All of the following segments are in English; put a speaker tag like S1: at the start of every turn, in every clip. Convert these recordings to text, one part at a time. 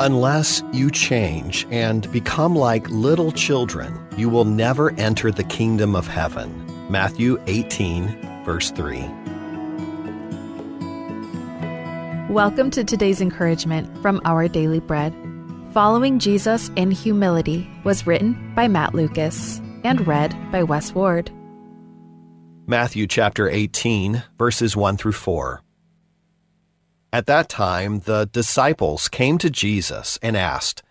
S1: Unless you change and become like little children, you will never enter the kingdom of heaven. Matthew 18, verse 3.
S2: Welcome to today's encouragement from Our Daily Bread. Following Jesus in Humility was written by Matt Lucas and read by Wes Ward.
S1: Matthew chapter 18, verses 1 through 4. At that time, the disciples came to Jesus and asked,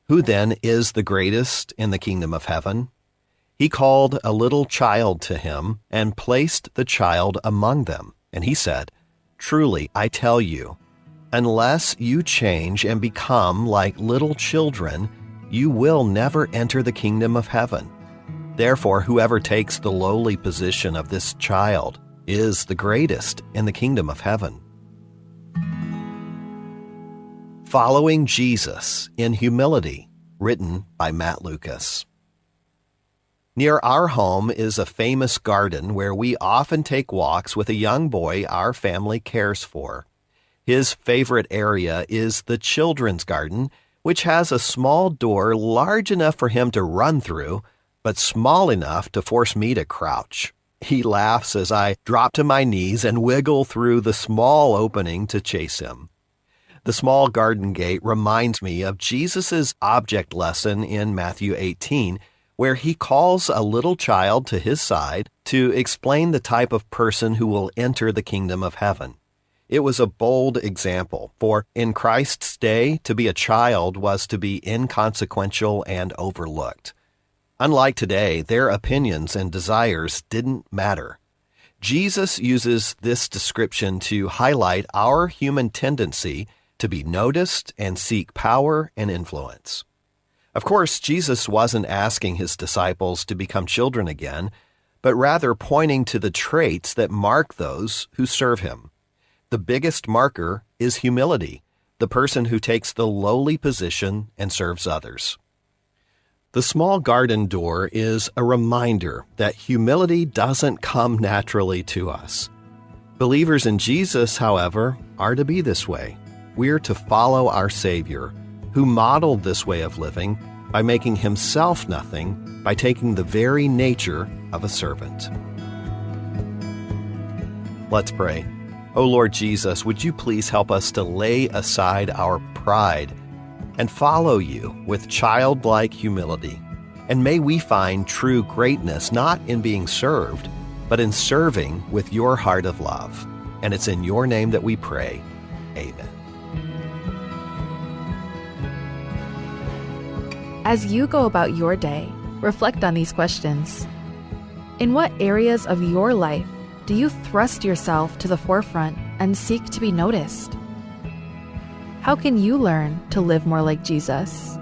S1: "Who then is the greatest in the kingdom of heaven?" He called a little child to him and placed the child among them. And he said, "Truly, I tell you, unless you change and become like little children, you will never enter the kingdom of heaven. Therefore, whoever takes the lowly position of this child is the greatest in the kingdom of heaven." Following Jesus in Humility, written by Matt Lucas. Near our home is a famous garden where we often take walks with a young boy our family cares for. His favorite area is the children's garden, which has a small door large enough for him to run through, but small enough to force me to crouch. He laughs as I drop to my knees and wiggle through the small opening to chase him. The small garden gate reminds me of Jesus' object lesson in Matthew 18, where he calls a little child to his side to explain the type of person who will enter the kingdom of heaven. It was a bold example, for in Christ's day, to be a child was to be inconsequential and overlooked. Unlike today, their opinions and desires didn't matter. Jesus uses this description to highlight our human tendency to be noticed and seek power and influence. Of course, Jesus wasn't asking his disciples to become children again, but rather pointing to the traits that mark those who serve him. The biggest marker is humility, the person who takes the lowly position and serves others. The small garden door is a reminder that humility doesn't come naturally to us. Believers in Jesus, however, are to be this way. We're to follow our Savior, who modeled this way of living by making himself nothing, by taking the very nature of a servant. Let's pray. O Lord Jesus, would you please help us to lay aside our pride and follow you with childlike humility? And may we find true greatness not in being served, but in serving with your heart of love. And it's in your name that we pray. Amen.
S2: As you go about your day, reflect on these questions. In what areas of your life do you thrust yourself to the forefront and seek to be noticed? How can you learn to live more like Jesus?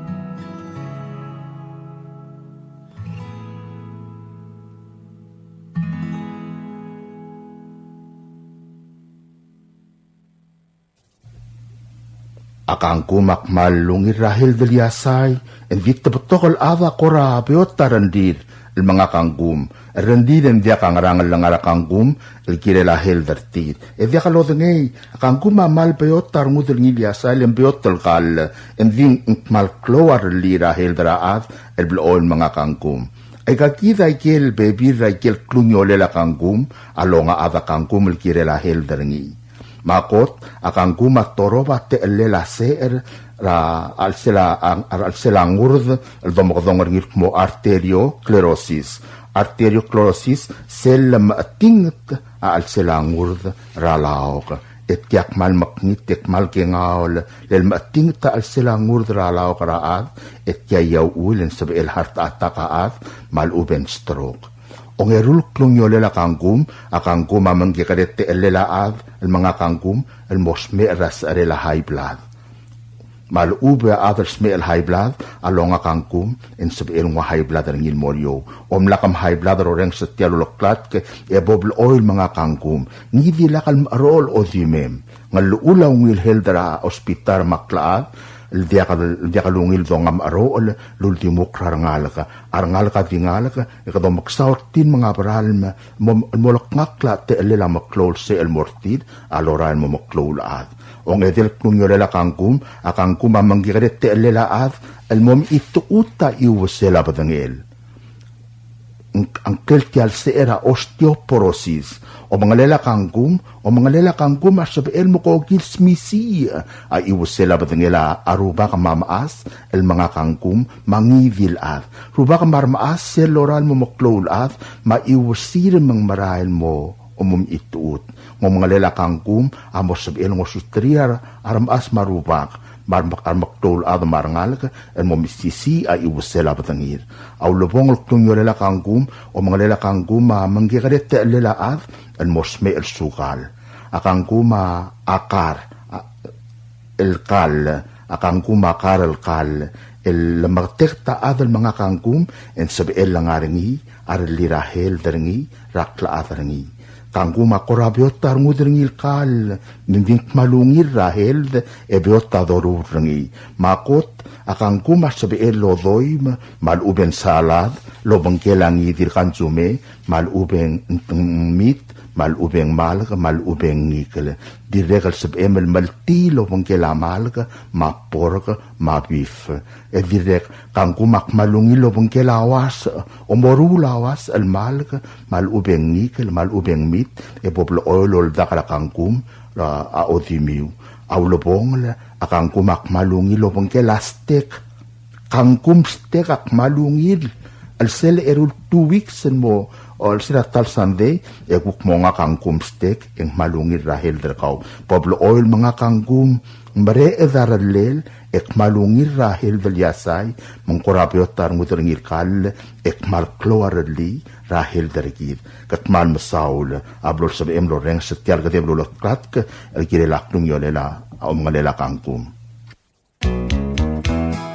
S3: Akang kumak malungi rahil deliasay, en vitta betokol ava kora beot tarandir, el mga kanggum, rendir en dia kang rangal langara kanggum, el kire lahil dertit. E dia kalodengay, akang kumamal beot tarngudel ngiliasay, en beot telkal, en ving mal kloar li rahil deraat, el blool mga kanggum. Ay kakida ikel bebir ikel klunyole la kanggum, alonga ava kanggum el kire lahil derngi. Makot akang gumat toroba te elela seer ra alsela ngurd el domodongor ngir mo arteriosclerosis sel matingt alsela ngurd ra laog et kyak mal maknit tek mal kengaol lel matingt alsela ngurd ra laog raad et kya yaw ulen sab el heart attack aad mal uben stroke. Ongerul klungyole la kanggum, akang gumamang gikarete elelaad, el mga kanggum, el mosme ras arela high blood. Malube others me el high blood, along akangkum, en sab el nga high blood ang ilmolyo. Lakam high blood roreng sa tialuloklat ke ebobl oil mga kanggum, ngidi lakal marol o dimem. Nga luulaw ngil heldra ospital maklaad, dia kalungil do ngam aro lultimo arangal ka tingal ka ikado magsautin mga baral mo lakngakla te lela maklol se el mortid aloran mo maklol at ong edel kunyolela kangkum akangkum amanggire te lela at el mom itu uta iwsela badangel ang keltial seera osteoporosis o mga lela kangkum asabel mo ko gilsmisi ay iwsela batangela aruba ka mamaas el mga kangkum mangivil at ruba ka marmaas sel loral mo maklol at maiwsir mang marail mo ituut ng mga lela kangkum amo sabel ngo sutriar armas marubak marmaktol ad marangal en momisisi ay iwsela batangir aw lobong tunyolela kangkum o mga lela kangkum manggigaret te lela ad en mosme el sukal akangkum akar el kal akangkum akar el kal el magtekta ad el mga kangkum en sabel langarengi ar lirahel darengi rakla adarengi kangkum akorabiot tarngudrengil kal ninding malungir rahel ebiot tadorurrengi makot akangkum asabel lodoy maluben salad lobang kelangi dirkan zume malubeng meat malubeng malga malubeng ngikele diregal sabemel malti lobang kelamalga maporga mabif direk kangkum akmalungi lobang kelawas omorulawas al malga malubeng ngikele malubeng meat eboblo oil dakala kangkum a odimiu aulobong akangkum akmalungi lobang kelastek kangkum stek akmalungil al sel erul 2 weeks mo or sila tal Sunday ekuk mo nga kangkum steak eng malungir rahel derkaw poblo oil mga kangkum mbare edaralel ek malungir rahel del yasay mangkorapyo tar ngutringir kal ek malklo arali rahel dergid katmal masaul ablor sabe emlo reng setiar gade blo kratk el kirelak nung yolela mga lela kangkum.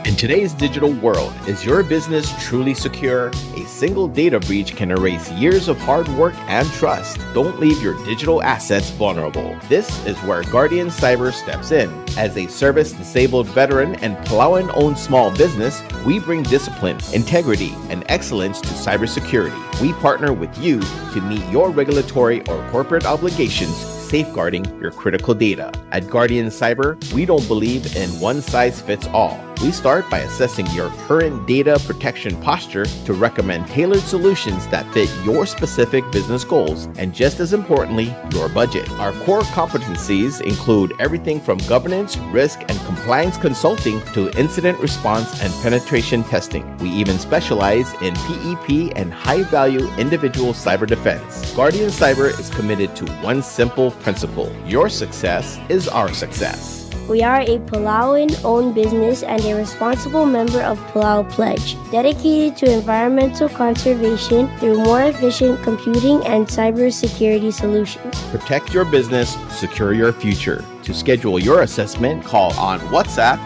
S4: In today's digital world, is your business truly secure? A single data breach can erase years of hard work and trust. Don't leave your digital assets vulnerable. This is where Guardian Cyber steps in. As a service-disabled veteran and Palauan-owned small business, we bring discipline, integrity, and excellence to cybersecurity. We partner with you to meet your regulatory or corporate obligations, safeguarding your critical data. At Guardian Cyber, we don't believe in one-size-fits-all. We start by assessing your current data protection posture to recommend tailored solutions that fit your specific business goals and, just as importantly, your budget. Our core competencies include everything from governance, risk, and compliance consulting to incident response and penetration testing. We even specialize in PEP and high-value individual cyber defense. Guardian Cyber is committed to one simple principle: your success is our success.
S5: We are a Palauan-owned business and a responsible member of Palau Pledge, dedicated to environmental conservation through more efficient computing and cybersecurity solutions.
S4: Protect your business, secure your future. To schedule your assessment, call on WhatsApp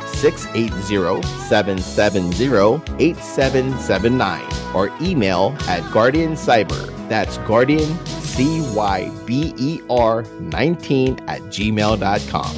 S4: 680-770-8779 or email at Guardian Cyber. That's Guardian, CYBER 19@gmail.com.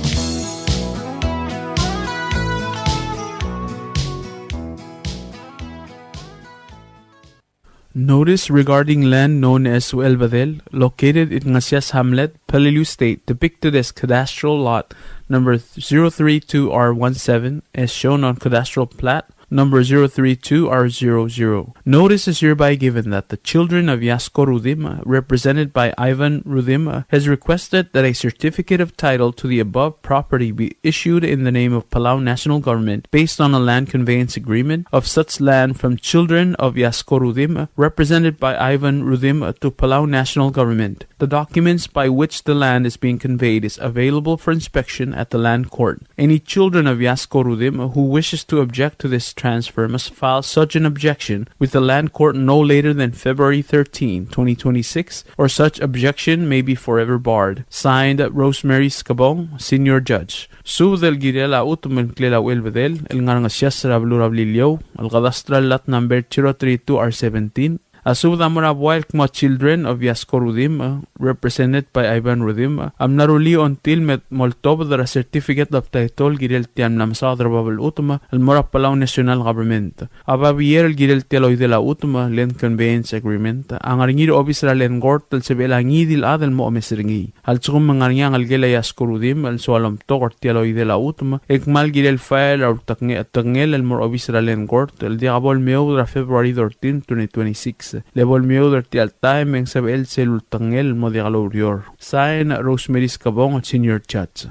S6: Notice regarding land known as Suelvadel, located in Ngasias Hamlet, Peleliu State, depicted as cadastral lot number 032R17, as shown on cadastral plat number 032R00. Notice is hereby given that the children of Yasko Rudim, represented by Ivan Rudim, has requested that a certificate of title to the above property be issued in the name of Palau National Government based on a land conveyance agreement of such land from children of Yasko Rudim, represented by Ivan Rudim, to Palau National Government. The documents by which the land is being conveyed is available for inspection at the land court. Any children of Yasko Rudim who wishes to object to this transfer must file such an objection with the land court no later than February 13, 2026, or such objection may be forever barred. Signed, Rosemary Scabong, Senior Judge. Su del girela utumel klela welvedel, el ngarangasias rablurablilio, el gadastral lat number 032R17, Asub amra while kma children of Yasko Rudim, represented by Ivan Rudim, amnaruli until met moltob the certificate of title girel tiam namsadra babel utma, el mora Palauan national government. Ababier el girel tialoy de la utma, land conveyance agreement, angaringir obisra len gort el sebela ngidil adel mo mesringi. Al tsum mangaryang al gela Yasko Rudim, el soalom togor tialoy de la utma, ekmal girel file or tangel el mor obisra len gort, el diabol meudra February 13, 2026. Le volmió ti al time en sabel selul tangel modigalorior. Sign Rosemary's Cabong Senior Chat.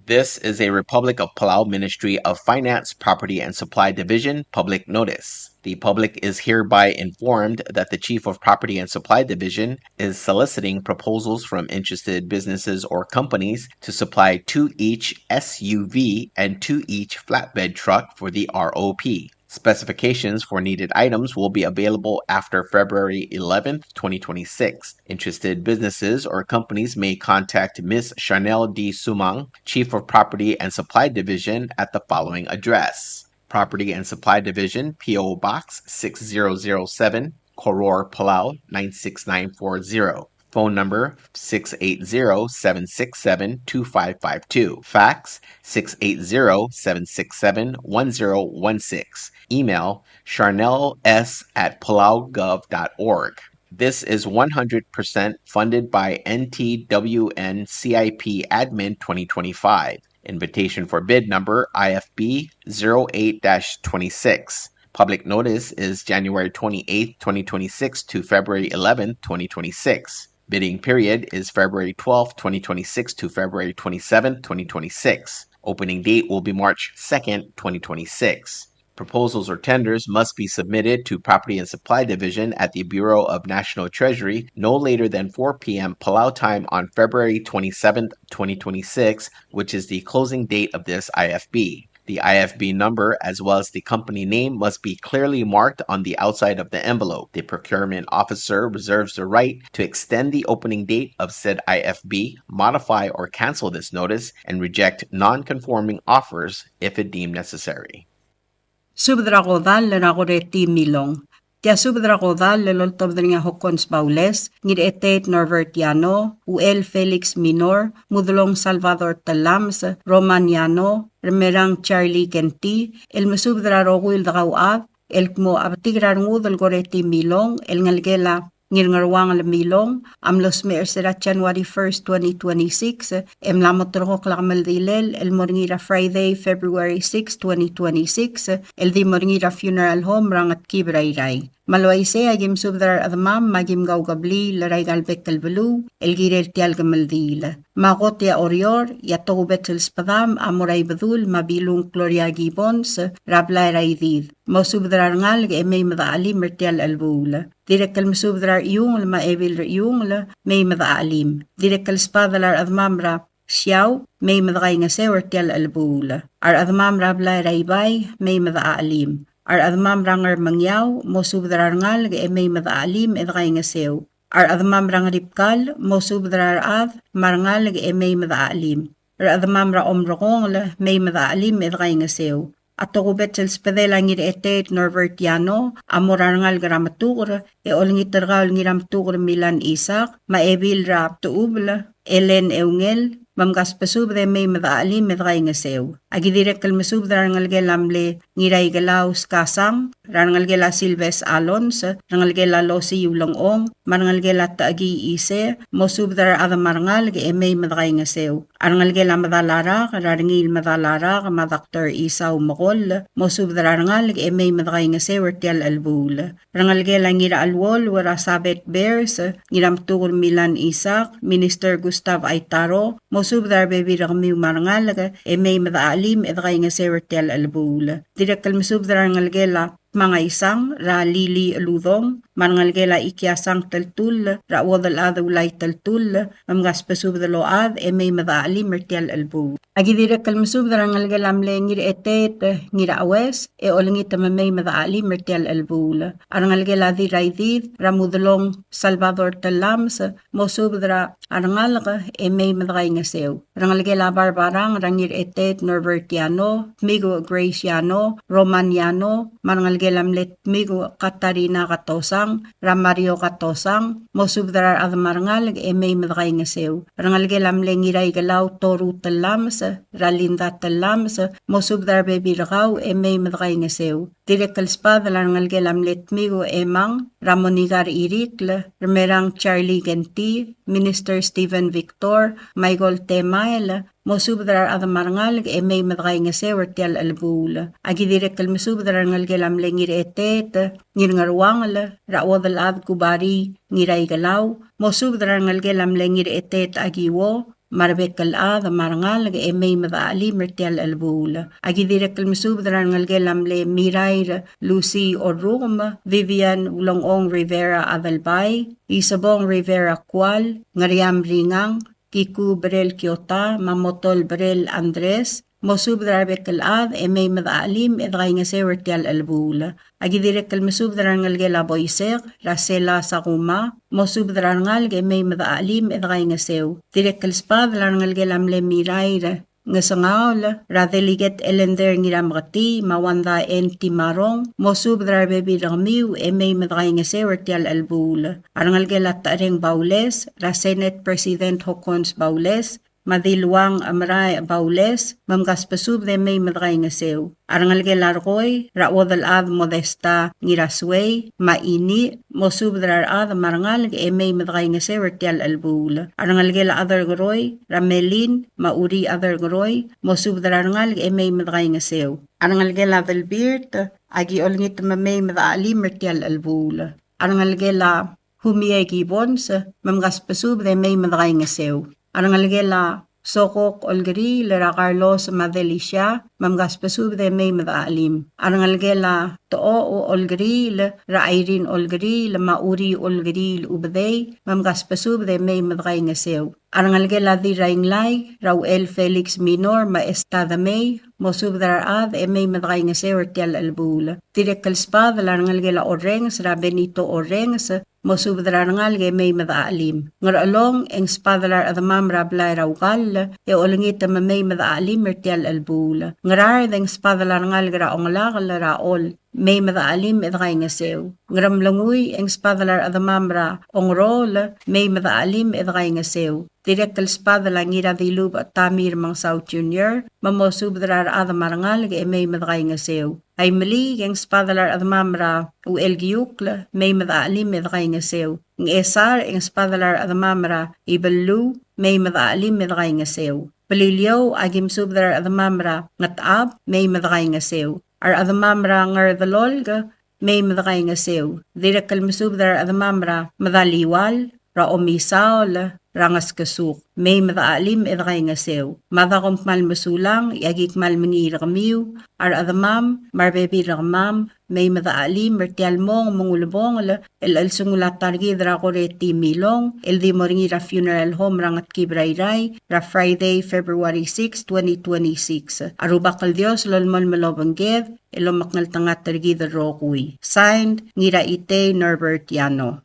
S4: This is a Republic of Palau Ministry of Finance, Property and Supply Division public notice. The public is hereby informed that the Chief of Property and Supply Division is soliciting proposals from interested businesses or companies to supply 2 each SUV and 2 each flatbed truck for the ROP. Specifications for needed items will be available after February 11th, 2026. Interested businesses or companies may contact Ms. Chanel D. Sumang, Chief of Property and Supply Division, at the following address: Property and Supply Division, P.O. Box 6007, Koror, Palau 96940. Phone number 680-767-2552. Fax 680-767-1016. Email charnels@palaugov.org. This is 100% funded by NTWN CIP Admin 2025. Invitation for bid number IFB 08-26. Public notice is January 28, 2026 to February 11, 2026. Bidding period is February 12, 2026 to February 27, 2026. Opening date will be March 2nd, 2026. Proposals or tenders must be submitted to Property and Supply Division at the Bureau of National Treasury no later than 4 p.m. Palau time on February 27, 2026, which is the closing date of this IFB. The IFB number as well as the company name must be clearly marked on the outside of the envelope. The procurement officer reserves the right to extend the opening date of said IFB, modify or cancel this notice, and reject non-conforming offers if it deemed necessary.
S7: Subdragodal lenagoreti milong. Tia subdragodal leloltobdringa hokons baules, ngir etet norvertiano, uel Felix Minor, mudlong Salvador Talams, Romaniano, remerang Charlie Kenti, el mesubdra roguil drauab, el kmo abtigrar ngudel goreti milong, el ngalgela ngir ngarwang le milong, am los mersera January 1st, 2026, em lamotroko klamal dilel, el moringira Friday, February 6, 2026, el di moringira funeral home rangat kibrairay. Malwaise agim subdrar admam magim gaugabli laray galbek kalbelu, el girer tial gamaldil. Magot ya orior, ya togubet el spadam, amoray badul, mabilung Gloria Gibbons, rablay raydid. Masubdrar ngal ge may madaali mertial albul. Direk el masubdrar yung ma evil yung may madaalim. Direk el spadalar admamra Xiao may madagay nga sewer tial albul. Ar admamra blay raybay may madaalim. Ar admam rangar mangyaw, mo subdrar ngal ge may madaalim edgay nga sew. Ar admam rangar ripkal, mo subdrar ad, marangal ge may madaalim. Ar admam ra omrongol, may madaalim edgay nga sew. Ato kubet sel spedela ngir etet norvertiano, amorangal gramatugur, e olngitargal ngiramtugur Milan Isak, maebil ra tuubla, Ellen Eungel, mamgas pasubde may madaalim edgay nga sew. Agidirek kal masubda rangal gelamle ngiray gelaus kasang, rangal gela Silves Alons, rangal gela Losi Yulong, marangal gela taagi ise, mosubdar adamarngal ge may madagay nga sew. Arangal gela madalara, rarangil madalara, madakter Isaw Makol, mosubdar rangal ge may madagay nga sew tial albul. Rangal gela ngira alwol, wara Sabet Bears, ngiram tugur Milan Isak, Minister Gustav Aitaro, mosubdar bebi ragmiw marangal ge may madaalim edgay nga sew tial albul. Direkal masubdar ngalgela mga isang ra Lili Ludong, mangalgela ikiasang taltul, ra wadal adulay taltul, mamgas pasubdaload may madaalim mertial albu. Agi direkal masubdar ngalgela mle ngir etet ngira awes olngita may madaalim mertial albul. Arangalgela di raydid ra mudlong Salvador Talams, mosubdra arangalga may madagay nga sew. Rangalgela barbarang rangir etet Norbertiano, Migo Graciano, Romaniano, mangal ngalgelamlet migo Katarina katosang, Ramario katosang, mosubdrar admarngal may madakay nga sew. Rangalgelamle ngiray galaw toru talams, Ralinda talams, mosubdrar bebirakaw may madakay nga sew. Direkal spad rangalgelamlet migo emang, Ramonigar irikl, Remerang Charlie Genti, Minister Stephen Victor, Michael Temael, mosubdrar admarngal may madakay nga sew tial albul. Agi direkal mesubdrar ngalgelamle ngir etet, ngir ngarwangal, rawadal ad kubari ngiray galaw, mosubdrar ngalgelamle ngir etet agiwo, marbekal ad marngal may madali mertial albul. Agi direkal mesubdrar ngalgelamle mirair Lucy Orum, Vivian Ulongong Rivera Adalbay, Isabong Rivera Kual, Ngariam Ringang, Kiku Brel Kiota, Mamotol Brel Andres, mosubdrar bekal ad may madalim edray nga sewer tial albul. Agi direkal mesubdrar ngalgela boysek, Rasela Sakuma, mosubdrar ngalge may madalim edray nga sew. Direkal spad lar ngalgelam le mirair, nga sangaol, radeliget elender ngiramgati, mawanda enti marong, mosubdrar bebiramiw may madray nga sewer tial albul. Arangalgelat tareng Baules, Rasenet President Hokons Baules, Madilwang Amray Baules, mamgaspasub de may madray nga sew. Arangalge largoy, rawadal ad modesta ngirasway, maini, mosubdrar ad marangal may madray nga sew tial albul. Arangalge la other groy, ramelin, mauri other groy, mosubdrar ngal may madray nga sew. Arangalge la velbirt, agi olngit may madali mertial albul. Arangalge la humiyay gibons, mamgaspasub de may madray nga sew. Arangalgela Sokok Olgri, Lera Carlos Madelicia, mamgaspasub de may madaalim. Arangalgela Too o Olgri, Ra Irene Olgri, Mauri Olgri ubday, mamgaspasub de may madray nga sew. Arangalgela di Rainglay, Rauel Felix Minor, Maestada May, mosubdrar ad may madray nga sew tial albul. Direkal spad, Arangalgela Orengs, Ra Benito Orengs, mosubdrar ngal may madaalim. Ngar along eng spadlar adamam rablay rawgal, olangit may madaalim mertial albul. Ngarar deng spadlar ngal gra onglakal raol, may madaalim edray nga sew. Ngaram languy eng spadlar adamam ra ongrol, may madaalim edray nga sew. Direktal spadlar ngira dilub at Tamir Mang South Jr., mamosubdrar adamar ngal may madray nga sew. Ay mali ang spadlar adamamra u elgiukla may madaalim medray nga sew. Ng esar ang spadlar adamamra ibalu may madaalim medray nga sew. Palilyaw agim subdar adamamra ngatab may madray nga sew. Ar adamamra ngar dalolga may madray nga sew. Direkal masubdar adamamra madaliwal ra omisaol rangas kasuk, may madaalim edray nga sew. Madakom mal masulang, iagik mal mangiramiw, ar adamam, marbebi ramam, may madaalim, mertial mong mangulubong, el alsungulat targi dra koreti milong, el di moringira funeral home rangat kibrayray, ra Friday, February 6, 2026. Arubakal Dios, lolmol malobangged, elomaknal tangat targi dra rokuy. Signed, ngira ite Norbert Yano.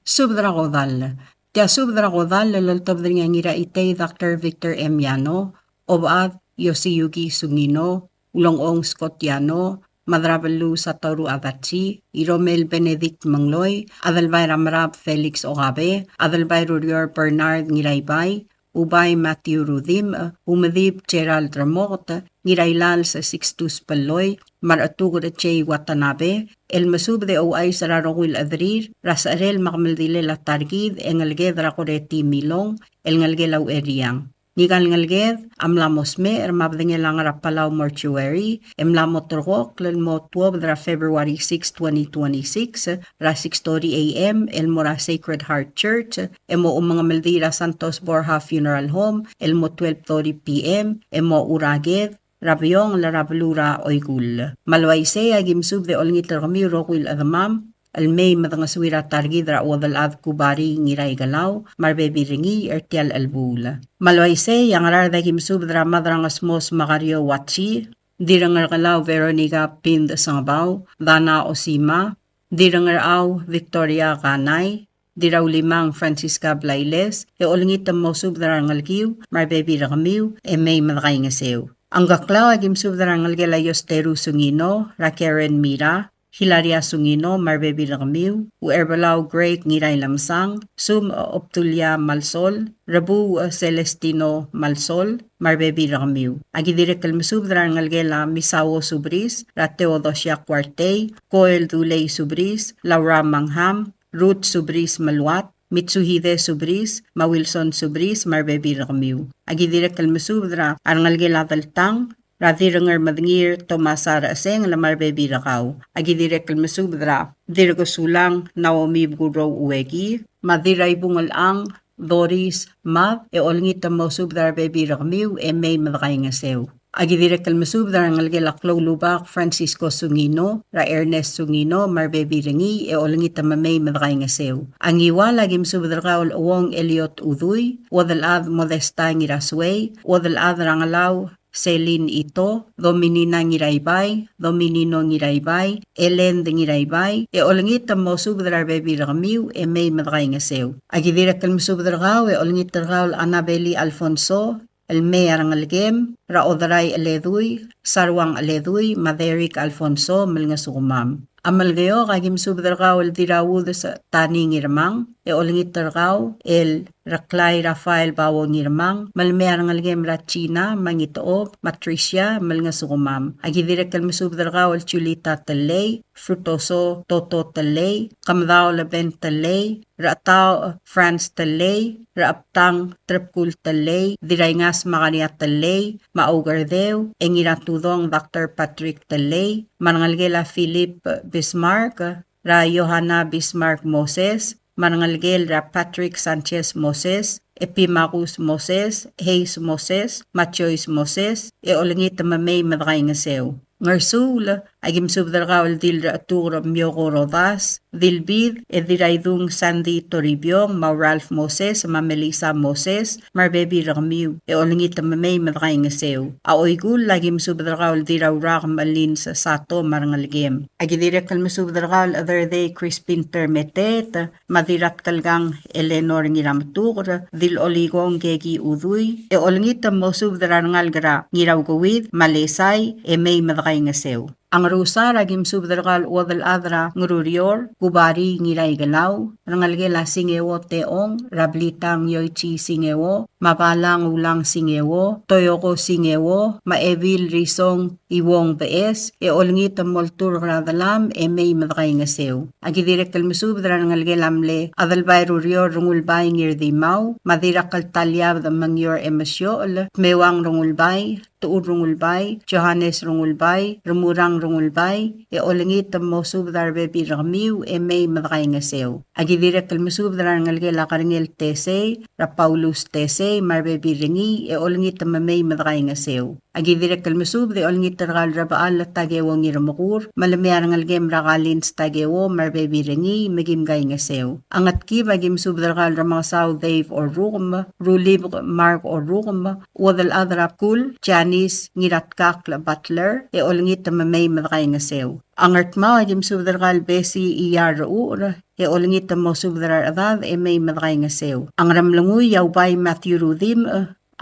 S7: Subdra Rodal. Tia subdra Rodal laloltob nga ngira ite Dr. Victor M. Yano, obad Yosiyugi Sungino, ulongong Scott Yano, Madrabalu Satoru Adachi, Iromel Benedict Mangloy, Adalbay Ramrab Felix Ogabe, Adalbay Rurior Bernard Ngiraybay, Ubay Matthew Rudim, Umadib Gerald Ramot, Ngiraylal sa Sixtus Paloy, Maratugod at Chay Watanabe, El Masub de Oay Sararongwil Adrir, Rasarel Makamaldile Latargid, Engalged Rakoreti Milong, El Ngalgelaw Eriang. Nigal ngalged, amlamosme, ermabdengelang Palau Mortuary, emlamotorok, lalmotwob dra February 6, 2026, ra 6:30 a.m., Elmora Sacred Heart Church, emo mga Maldira Santos Borja Funeral Home, elmo 12:30 p.m., emo uraged, Rabyong la Rablura Oygul. Malwayse agimsub de olngit rami rokwil adamam, almay madangaswira targidra wadal ad kubari ngiray galaw, marbebi ringi ertial albula. Malwayse yang rarda gimsub dra madrangasmos makaryo watsi, dirangar galaw Veronica Pind Sangabaw, Dana Osima, dirangar aw Victoria Kanay, diraw limang Francisca Blailes, olngit ang mosub dra ngalgiw, marbebi ramiw, may madakay ngasew. Ang gaklaw agim subdarang ngalgelayos Teru Sungino, Rakeren Mira, Hilaria Sungino, Marbebi Rakamiw, u Erbalaw Great Ngiray Lamsang, Sum Optulia Malsol, Rabu Celestino Malsol, Marbebi Rakamiw. Agidire kalmusub dran ngalgela Misawo Subris, Rateodosia Cuartey, Coel Duley Subris, Laura Mangham, Ruth Subris Malwat, Mitsuhide Subris, Mawilson Subris, Marbebi Rakamiw. Agidire kalmusub dran ngalgela Daltang, Radhirangar madngir Tomasara aseng la Marbebi Rakaw. Agidire kalmusubdra, dirgo sulang Naomi Buguro Uwegi, madiray bungal ang Doris Mav, olngita mosubdra Bebi Rakamiw, may madakay nga sew. Agidire kalmusubdra ngalgelaklo lubak Francisco Sungino, Ra Ernest Sungino, Marbebi Rangi, olngita mamay madakay nga sew. Ang iwala gimsubdra kaol uwong Eliot Uduy, wadalad Modesta Ngirasway, wadalad Rangalaw, Celine Ito, Dominina Ngiraybay, Dominino Ngiraybay, Ellen de Ngiraybay, olangit ang mosubdra Bebi Rakamiw, may madakay nga sew. Agidira kalmusubdra kaw, olangit kaw Annabeli Alfonso, Elme Arangalgem, Raodaray Aleduy, Sarwang Aleduy, Maderik Alfonso, Malnga Sukumam. Amalgayo kagim subdra kaw el dirawud sa tani ngirmang, olangit kaw el Raklay Rafael Bawo ngirmang, malmer ngalgem Rachina, Mangitoob, Matricia, Malnga Sukumam. Agidire kalmusubdra kaw el Chulita Talay, Frutoso Toto Talay, Kamdao Laben Talay, Ratao France Talay, Raaptang Tripkul Talay, Dirayngas Makania Talay, Maugardew, Engiratudong Dr. Patrick Talay, Manangalgela Philip Bismarck, Ra Johanna Bismarck Moses, Manangalgel Ra Patrick Sanchez Moses, Epimacus Moses, Hayes Moses, Machois Moses, olangit mamay madakay nga sew. Ngarsul, agim subdarkaw dil atur Miyoko Rodas, dilbid, diraydung Sandy Toribio, Ma Ralph Moses, Ma Melissa Moses, Marbebi Rakamiw, olangit mamay madakay nga sew. Aoygul, agim subdarkaw dirawrak malin sa sato marangalgem. Agidire kalmusubdarkaw other day Crispin Permetet, madirat kalgang Eleanor Ngiramtur, dil oligong gegi uduy, olangit mosubdarangal gra, ngiraw gawid, malesay, may madakay nga sew. Ang rusa ragim subdarkal wadal adra ngururior, kubari ngiray galaw, rangalgela singewo teong, rablitang yoichi singewo, mabalang ulang singewo, toyoko singewo, maevil risong iwong bees, olngit moltur radalam, may madakay nga sew. Agidire kalmusubdra rangalgelamle, adalbay rurior rungulbay ngirdimaw, madirakal talyab da mangyor emasyol, mewang rungulbay, tuur rungulbay, Johannes rungulbay, rumurang rungulbay, olangit mo subdar Bebi Rakamiw, may madakay nga sew. Agidire kalmusubdar ngalgela karingel tese, Ra Paulus tese, Marbebi Ringi, olangit may madakay nga sew. Agidire kalmusubde olangit ragal rabaal tagewo ngiramukur, malamiyar ngalgem rakalins tagewo, Marbebi Ringi, magimgay nga sew. Angat ki bagim subdar kal ramasaw Dave or Rukum, Rulib Mark or Rukum, wadal adra kul, Janice ngiratkak la Butler, olangit may madakay nga sew. Ang artma agim subdarkal besi iyar uur, olangit mo subdarar adad, may madakay nga sew. Ang ramlanguy yawbay Matthew Rudim,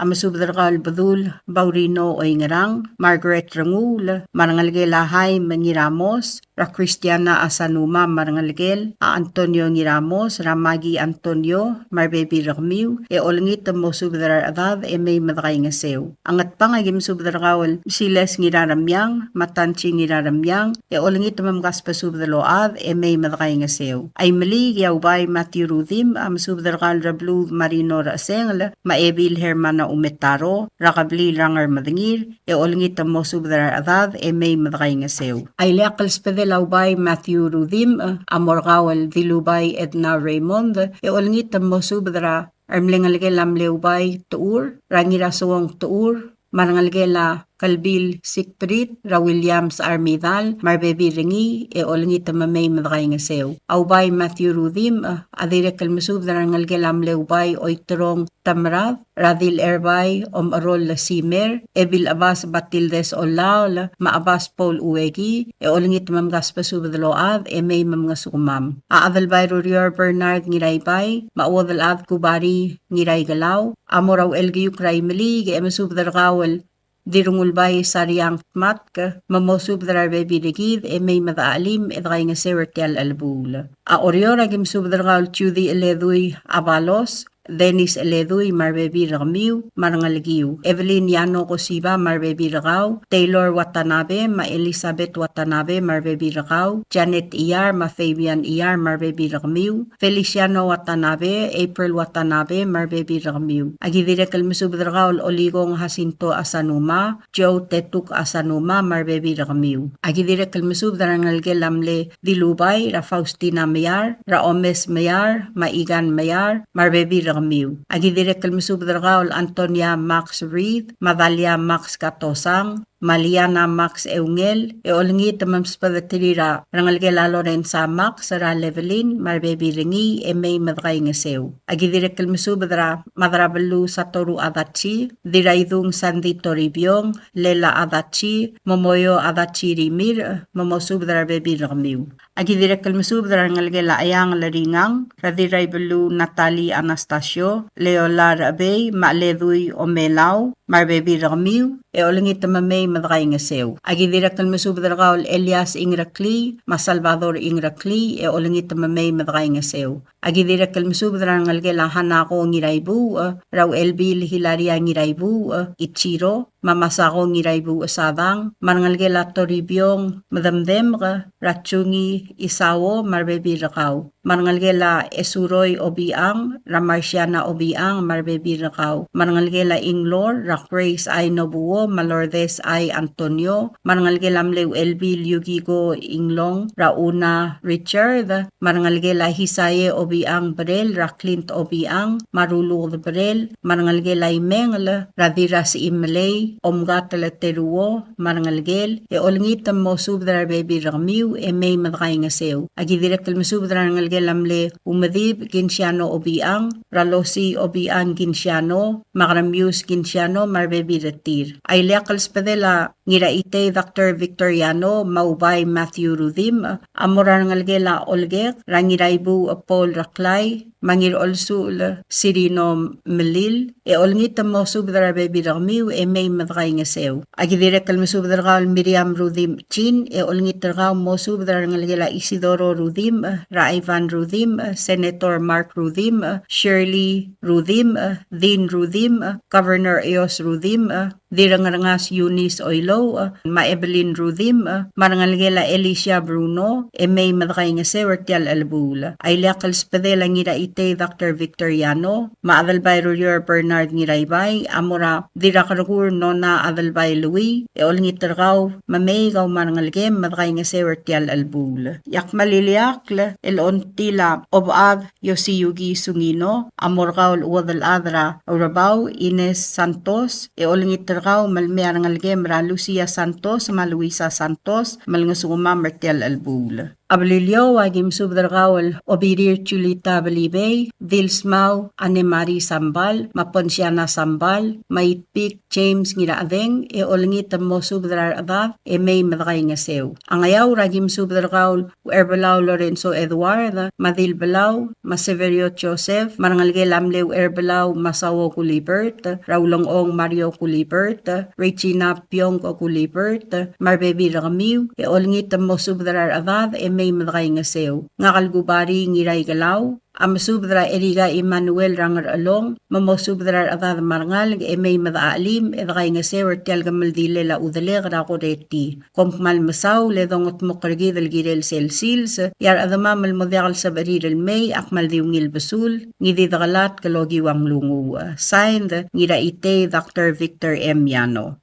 S7: amasubdarkal badul Baurino o ingarang, Margaret Rangul, marangalgel ahay Mangiramos, Ra Cristiana Asanuma marangalgel, Antonio Ngiramos, Ramagi Antonio, Marbebi Rakamiw, olangit mo subdarar adad, may madakay nga sew. Angat pang agim subdarkal Siles ngiraramyang, Matanchi ngiraramyang, olangit mamgas pa subdaload, may madakay nga sew. Ay mali yawbay Matthew Rudim, amasubdarkal Rablu Marino Raseng, Maebil Hermana Umetaro, Rakabli Rangar Madangir, olangit mo subdarar adad, may madakay nga sew. Ay leakal spedelaw Matthew Rudim, amorgawal dilubay Edna Raymond, olangit mo subdara, armlengalgelam leubay tuur, rangirasawang tuur, marangalgela Kalbil Sikprit, Ra Williams Armidal, Marbebi Ringi, olangit mamay madakay nga sew. Awbay Matthew Rudim, adire kalmusub na rangalgelam leubay oitrong tamrav, Radil Erbay, Arol la Simer, Ebil Abas Batildes Olaw, Maabas Paul Uwegi, olangit mamgas pasubadaload, may mamgas umam. Aadalbay Rurior Bernard Ngiraybay, Mawadalad Kubari Ngiray Galaw, Amoraw Elgiyuk Raymali, masubadalawal dirungulbay sariyang mat ka mamosub drar baby digid may madaalim edray nga sewertial albul. A oryor agim subdragal chudi eledui abalos Dennis Eledoy marbebi ramiu marangaligiu Evelyn Yano Kosiba marbebi ragaw Taylor Watanabe ma Elizabeth Watanabe marbebi ragaw Janet Iyar ma Fabian Iyar marbebi ramiu Feliciano Watanabe April Watanabe marbebi ramiu Agidire kalmusub ragaw Oligong Jacinto Asanuma Joe Tetuk Asanuma marbebi ramiu Agidire kalmusub darangalge lamle Dilubay ra Faustina Mayar ra Omes Mayar Maigan Mayar marbebi ramiu. Agidire kalmusub dragaul Antonia Max Reed, Madalia Max Katosang, Maliana Max Eungel, olngi tamam spadatirira, rangalge Lorenza Max, ra Levelin, marbebi ringi, may madray ngasew. Agidire kalmusub dra, madrabalu Satoru Adachi, diraidung Sandy Toribyong, Lela Adachi, Momoyo Adachi Rimir, momosub dra bebi ramiu. Agidire kalmusub dra rangalge Ayang Laringang, radiray belu Natalie Anastasio, Leolar Abey, Maledui Omelau, marbebi ramiu, olngi tamamay madray ngasew. Agidire kalmusub dragaul Elias Ingrakli, Salvador Ingrakli, olngi tamamay madray ngasew. Agidire kalmusub drangalge Hanako ngiraibu, raw Elbil Hilaria ngiraibu, Ichiro, Mamasako ngiraibu Sadang, marangalge Toribyong madamdem Ratchungi Isawo marbebi rakaw. Marangalge Esuroy Obiang, Ramarsiana Obiang marbebi rakaw. Marangalge Inglor, Grace ay Nobuo, Malordes ay Antonio, marangalge lamlew Elbil Yugigo Inglong, Rauna Richard, marangalge Hisaye Obiang Brel, Clint Obiang, Marulu Brel, marangalge Mengel, Radiras Imlay, Omgatala Teruo, marangalgel, olngitam mo subdra baby ramiu, may madray ngasew. Agidirek kalmusubdra ngalge lamle umadib Ginsiano Obiang, Ralosi Obiang Ginsiano, Magramius Ginsiano, marbebi retir. Ay liakals padela ngiraite Dr. Victoriano, Maubay Matthew Rudim, amoran ngalgela Olgek, Rangiraibu Paul Raklay, Mangir Olsul Sirino Melil, olngitam mo subdra baby ramiu, may madray ngasew. Agidirek kalmusubdra Miriam Rudim Chin, olngitraw mo subdra ngalgela Isidoro Rudim, Raivan Rudim, Senator Mark Rudim, Shirley Rudim, Dean Rudim, Governor Eos Rudim, Dirangarangas Eunice Oilo, Ma Evelyn Rudim, marangalgela Alicia Bruno, may madray ngasew tial albul. Ay liakals padela ngira ite Dr. Victoriano, maadalbay Royer Bernard ngiraybay, amora dirakarugur nona adalbay Louis, olngitraw mamay gaw marangalgem madray ngasew tial albul. Yak maliliakle ontila obad Yosiyugi Sungino, amorgaw uwadal adra Rabaw Ines Santos, olngitraw malmearangalgem ra Lucia Santos, Luisa Santos, malngasuma Martel Albul. Ablilyo wagim subdragawal Obirir Chulita Balibay, Dilsmau Anemari Sambal, Maponsiana Sambal, Maitpik James Ngiraadeng, olngit mo subdrar adab, may madray ngasew. Angayaw ragim subdragawal Erbalaw Lorenzo Eduardo, Madil Balaw, Maseverio Joseph, Marangalge Lamlew Erbalaw Masawo Kulibert, Raulong Ong Mario Kulibert, Regina Pyongko Kulibert, Marbebi Ramiu, olngit mo subdrar adab, may madray ngasew. Ngakalgubari ngiray galaw, amasubdra Eriga Emmanuel Rangar Along, mamosubdra adad marangal, may madaalim, edray ngasew tial gamaldile la udaleg rakoreti. Kompmal masaw, ledongot mokargi del girel selsils, yar adama malmodial sa bariril may, akmal diungil basul, ngididagalat kalogiwang lungu. Signed, ngira ite Dr. Victor M. Yano.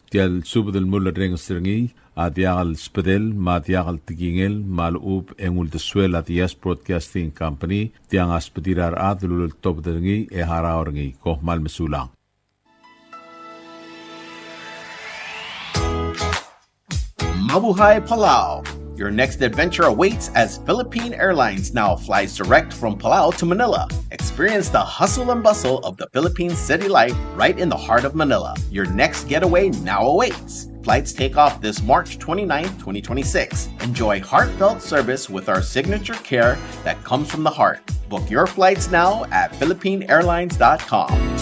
S8: Tial subdel mulla rengasringi, Adiagal Spedel, Madiagal Tigingel, Malub, Engul de Suela, Dias Broadcasting Company, Diangas Pedirar Adlul Top Dengi, Eharaorngi, Kohmal Mesulang.
S4: Mabuhay Palau! Your next adventure awaits as Philippine Airlines now flies direct from Palau to Manila. Experience the hustle and bustle of the Philippine city life right in the heart of Manila. Your next getaway now awaits. Flights take off this March 29, 2026. Enjoy heartfelt service with our signature care that comes from the heart. Book your flights now at philippineairlines.com.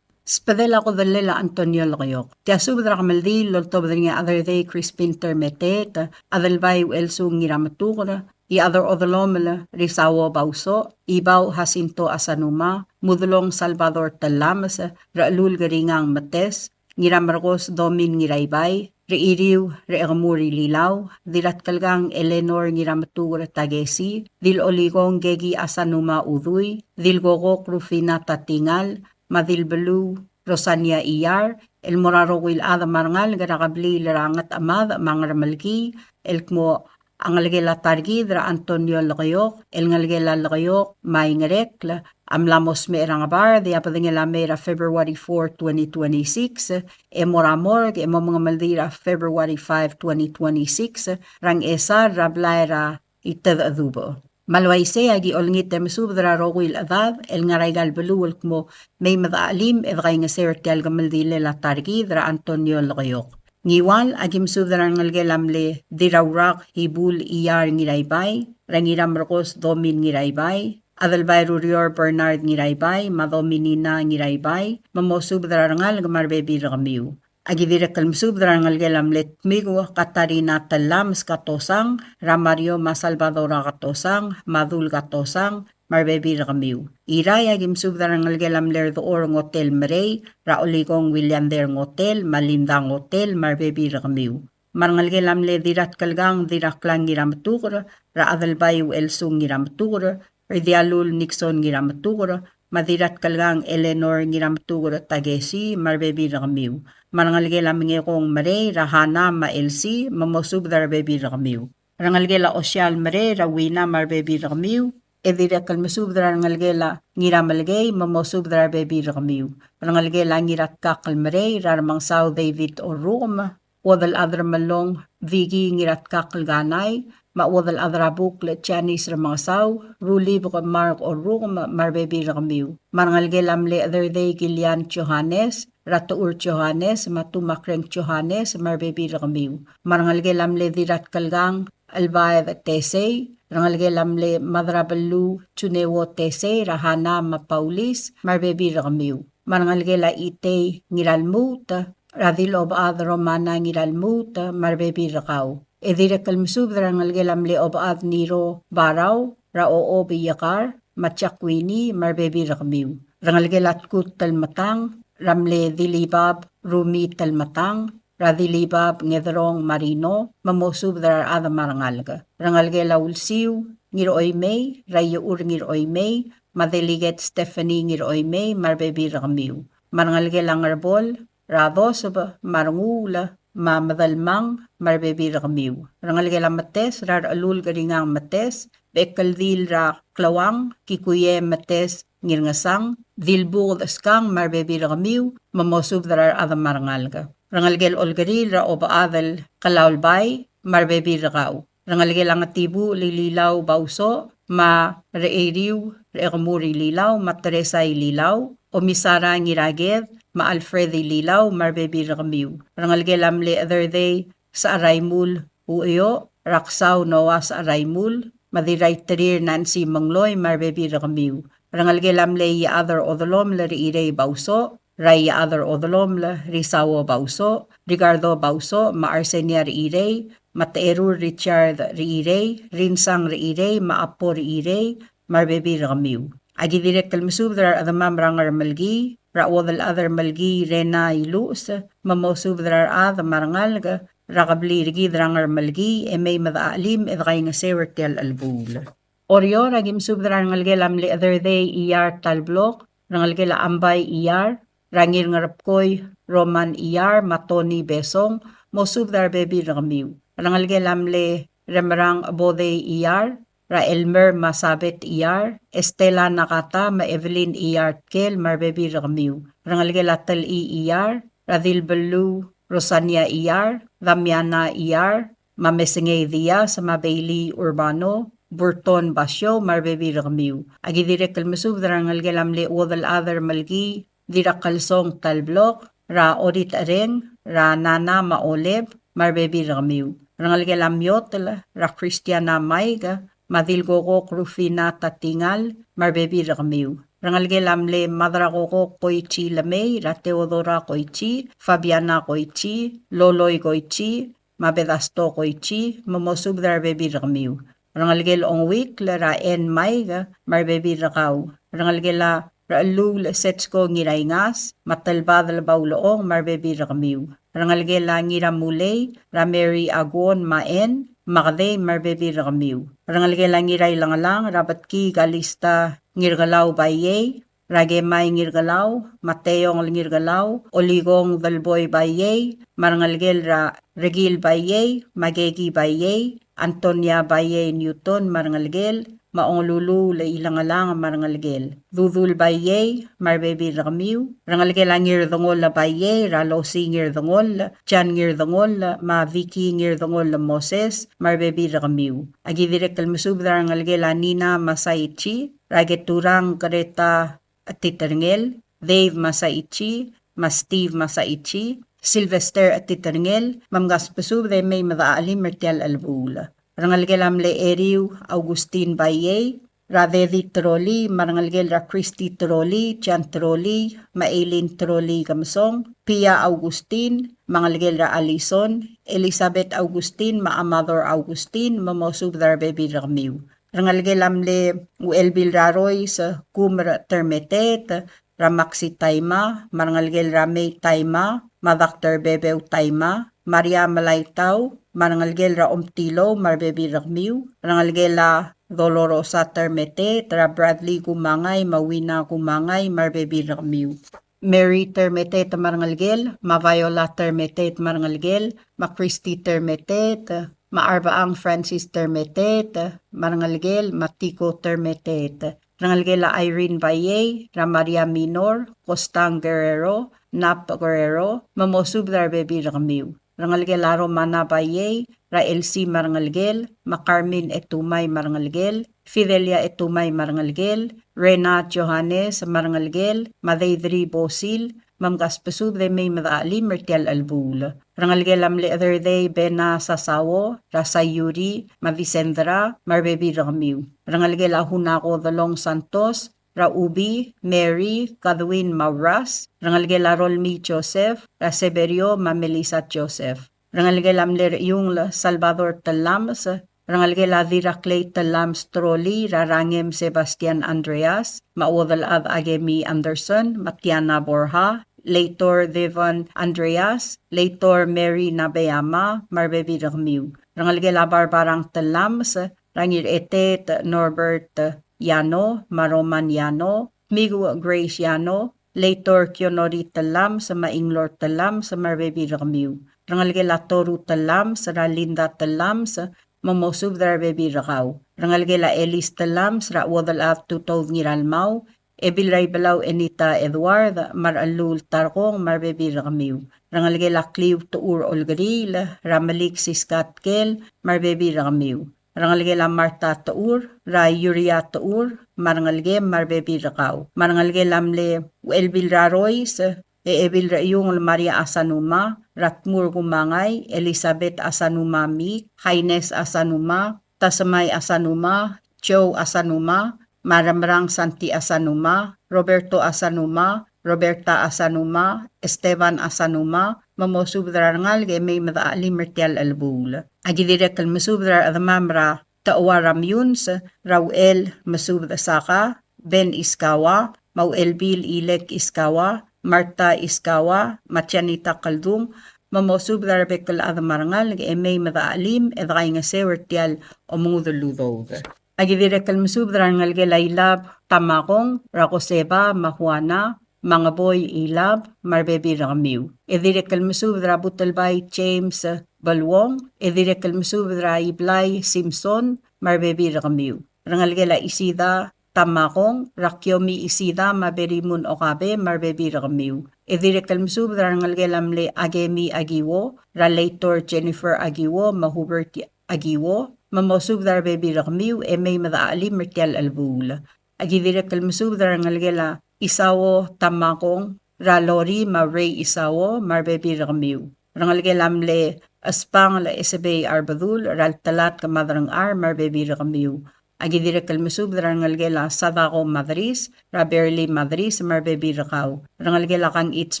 S7: Spadela ko dalela Antonio Loyok. Tia subdra kamaldi lolto badringa other day Crispin Termetet, adalbay elso ngiramatukra, I other odolomela risawo bauso, ibaw Jacinto Asanuma, mudulong Salvador Talamas, raalul garingang mates, ngiramargos domin ngiraybay, reiriw reegamuri lilaw, dilat kalgang Eleanor ngiramatukra tagesi, dil oligong gegi Asanuma uduy, dil gogok Rufina tatingal, madilbelu Rosania Iyar, el moraro wil ada marangal garakabli larangat amad mangramalgi, el kmo angalgela targi dra Antonio Loyok, el ngalgela Loyok maingarekla, amlamos me erangabar, de apadingela mera February 4, 2026, e moramor, e mga maldira February 5, 2026, rang esa rablaira itad adubo. Malwaise agi olngit temsubdra rogwil adad el ngaraygal beluwal kmo may madaalim edgay nga sertial gamaldile la targi dra Antonio Loyok. Ngiwal agim subdra ngalgelamle dirawrak hibul iyar ngiraybay, rangiram rokos domin ngiraybay, adalbay rurior Bernard ngiraybay, madominina ngiraybay, mamosubdra ngal gamarbebi ragamiw. Agidira kalmsubdra ngalgelamlet migo Katarina Talams katosang, Ramario Masalvadora katosang, Madul katosang, marbebi ragamiw. Iray agim subdra ngalgelamler door ng hotel Marey, Raoligong William Der hotel, Malindang hotel, marbebi ragamiw. Marngalgelamle dirat kalgang diraklang ngiramatukra, Raadalbay Elsung ngiramatukra, Ridialul Nixon ngiramatukra, Madirat kalgang Eleanor ngiramatukra tagesi, marbebi ragamiw. Marangalgela mingekong Marey, Rahana, Maelsi, mamosubdar bebi ragamiw. Rangalgela Osyal Marey, Rawina, marbebi ragamiw. Edira kalmasubdar rangalgela ngiramalgay, mamosubdar bebi ragamiw. Rangalgela ngirat kakal Marey, Raramang Sao David o Roma, wadal adra malong Vigi ngirat kakal ganay, mawadal adra buklet Chinese ramang Sao, Ruli buka Mark o Roma, marbebi ragamiw. Marangalgela mle other day Gilian Johannes, Ratuur Johannes, Matumakreng Johannes, marbebi ragamiw. Marangalgelamle dirat kalgang Albaev Tesey, rangalgelamle Madrabalu Chunewo Tesey, Rahana Mapaulis, marbebi ragamiw. Marangalgela Itey Ngiralmuta, Radil Obad Romana Ngiralmuta, marbebi ragaw. Edira kalmsub rangalgelamle Obad Niro Baraw, Rao Biyakar, Matchakwini, marbebi ragamiw. Rangalgelat Kut Talmatang, Ramle Dilibab, Rumi Talmatang, Radilibab Ngedrong Marino, mamosub dar ada marangalga. Rangalgela Ulsiw, Ngiroy May, Rayur Ngiroy May, Madeliget Stephanie Ngiroy May, marbebi ragamiw. Marangalgela Ngarbol, Radosob, Marangula, Mamadalmang, marbebi ragamiw. Rangalgela Mates, Rar Alul Garingang Mates, Bekaldil Ra Klawang, Kikuye Mates, Ngirngasang, Dilbug Skang, marbebi ragamiw, mamosub darar adam marangalga. Rangalgel Olgaril Ra Obaadal Kalaulbay, marbebi ragaw. Rangalgel Angatibu Lililaw Bauso, ma Reiriw, Reegamuri Lilaw, ma Teresa Lilaw, Omisara Ngiraged, ma Alfredi Lilaw, marbebi ragamiw. Rangalgel Amle Other Day sa Araymul Uyo, Raksaw Noah sa Araymul, Madiray Terir Nancy Mangloy, marbebi ragamiw. Rangalgelam le ya other odolom le riirey bauso, ray ya other odolom le risawo bauso, Ricardo bauso, ma Arsenia riirey, Materu Richard riirey, Rinsang riirey, ma Apo riirey, marbebi ragamiw. Agi direct kalmasubdrar adamam rangar malgi, raodal other malgi rena ilus, mamosubdrar adam marangalga, ragabli rigid rangar malgi, may madaalim edgay nga sewertel albul. Oryo ragim subdra rangalgelam le other day iyar talblok, rangalgela ambay iyar, rangir ngarapkoy Roman iyar, matoni besong, mo subdar bebi ragamiw. Rangalgelam le remarang abode iyar, ra Elmer masabet iyar, Estela nakata ma Evelyn iyar kel marbebi ragamiw. Rangalgela tal iyar, radil belu Rosania iyar, Damiana iyar, mamesenge Diaz, mabaili Urbano, Burton Basyo, marbebi ragamiw. Agi direk kalmasub darangalgelam le wadal other malgi, dirakalsong talblok, ra Odit Areng, ra Nana Maoleb, marbebi ragamiw. Rangalgelam yotla, ra Christiana Maiga, madilgogok Rufina Tatingal, marbebi ragamiw. Rangalgelamle Madragoko Koichi Lamei, Ra Teodora Koichi, Fabiana Koichi, Loloy Koichi, Mabedasto Koichi, Mamosubdar Baby Ramiu. Rangalgel on week la ra en maiga, mar baby rakaw. Rangalgela ra lul setsko ngiraingas, matalbad la bauloong mar baby rakamiu. Rangalgela ngira mulay, ra Mary agon maen, magde mar baby rakamiu. Rangalgela ngiray langalang, rabat ki galista ngirgalaw bayay, ragemay ngirgalaw, Mateyong ngirgalaw, oligong dalboy bayay, marangalgel ra regil bayay, magegi bayay, Antonia Baye Newton marangalgel, maong lulu la ilangalang marangalgel. Dudul Baye, marbebi ramiu, rangalgel angir dongol la Baye, ralosi ngir dongol, Jan ngir dongol, ma Vicky ngir dongol la Moses, marbebi ramiu. Agi direk kalmusub rangalgel anina masaichi, rageturang kareta titerngel, Dave masaichi, ma Steve masaichi, Sylvester at Titarngel, Mamgaspasub de may madaalim mertial albula. Rangalgelam le Eriu, Augustin Baye, Radedi Troli, Marangalgel ra Christy Troli, Jan Troli, Maylin Troli Gamsong, Pia Augustin, Mangalgel ra Alison, Elizabeth Augustin, Maamador Augustin, Mamosub dar baby ramiu. Rangalgelam le Uelbil Raroy sa Kumra Termetet, Ramaxi Taima, Marangalgel Ramay Taima, Madakter Bebew Taima, Maria Malaytaw, Marangalgel Ra Omtilo, Marbebi Rakmiu, Rangalgel La Dolorosa Termete, Tra Bradley Gumangay, Mawina Gumangay, Marbebi Rakmiu. Mary Termete Marangalgel, Maviola Termete Marangalgel, Christy Termete, Maarbaang Francis Termete, Marangalgel, Matiko Termete. Rangalgela Irene Baye, Ramaria Minor, Costang Guerrero, Nap Guerrero, Mamosub dar baby Ramiu. Rangalgela Romana Baye, Ra Elsie Marangalgel, Macarmin Etumay Marangalgel, Fidelia Etumay Marangalgel, Rena Johannes Marangalgel, Madeidri Bosil, Mamgaspasub de may madaali Mertial Albul. Rangalgelam le other day Bena Sasawo, Rasayuri, Mavisendra, Marbebi Ramiu. Rangalgela Hunako Dalong Santos, Raubi, Mary, Kadwin Mauras, Rangalgela Rolmi Joseph, Raseverio, Mamelisa Joseph. Rangalgelam le yung Salvador Talams, Rangalgela Viraclay Talams Troli, Rarangem Sebastian Andreas, Maudalad Agemi Anderson, Matiana Borja, Later Devon Andreas, Later Mary Nabeyama, Marbebi Ramiu. Rangalgela Barbarang Talams, Rangir Etet Norbert Yano, Maroman Yano, Migu Grace Yano, Later Kionori Talam sa Mainglor Talam sa Marbebi Ramiu. Rangalgela Toru Talam sa Ralinda Talam sa Mamosub Darbebi Rakaw. Rangalgela Elis Talam sa Wadal Tutov Ngiralmau, Ebilray Balaw Enita Edward, Maralul Tarkong, Marbebi Ramiu. Rangalgela Clive Tuur Olgril, Ramalik Siskatkel, Marbebi Ramiu. Rangalgela Marta Tuur, Ray Yuria Tuur, Marangalge, Marbebi Rakaw. Marangalgela Mle, Elbil Raroys, Ebil Rayong Maria Asanuma, Ratmur Gumangay, Elizabeth Asanuma Mi, Haines Asanuma, Tasamay Asanuma, Joe Asanuma, Maramrang Santi Asanuma, Roberto Asanuma, Roberta Asanuma, Esteban Asanuma, Mamosubdrar ngalge may madaali Mertial Albul. Agidirek al Masubdrar Adamamra, Taawaram Yuns, Rauel Masubda Saka, Ben Iskawa, Mauelbil Ilek Iskawa, Marta Iskawa, Machanita Kaldung, Mamosubdrar Bekal Adamarangal, may madaalim, edray nga sewertial o munguduludog. Agidirek al Masubdrar ngalge Lailab, Tamakong, Rakoseba, Mahuana, Mga boy ilab, Marbebi Ramiu. Edirek al Masubdra Butalbay James Balwong, Edirek al Masubdra Iblay Simpson, Marbebi Ramiu. Rangalgela Isida Tamakong, Rakyomi Isida Maberimun Okabe, Marbebi Ramiu. Edirek al Masubdra Rangalgela Mle Agemi Agiwo, Ralator Jennifer Agiwo, Mahubert Agiwo, Mamosubdra Bebi Ramiu, may madaali Mertial Albul. Agidirek al Masubdra Rangalgela Isawo Tamakong, Ralori Maray Isawo, Marbebi Ramiu. Rangalgelam le Aspang la Esebay Arbadul, Raltalat Kamadrang Ar, Marbebi Ramiu. Agidire kalmusub rangalgela Sadako Madris, ra Berli Madris, marbebi rakaw. Rangalgela kan Itz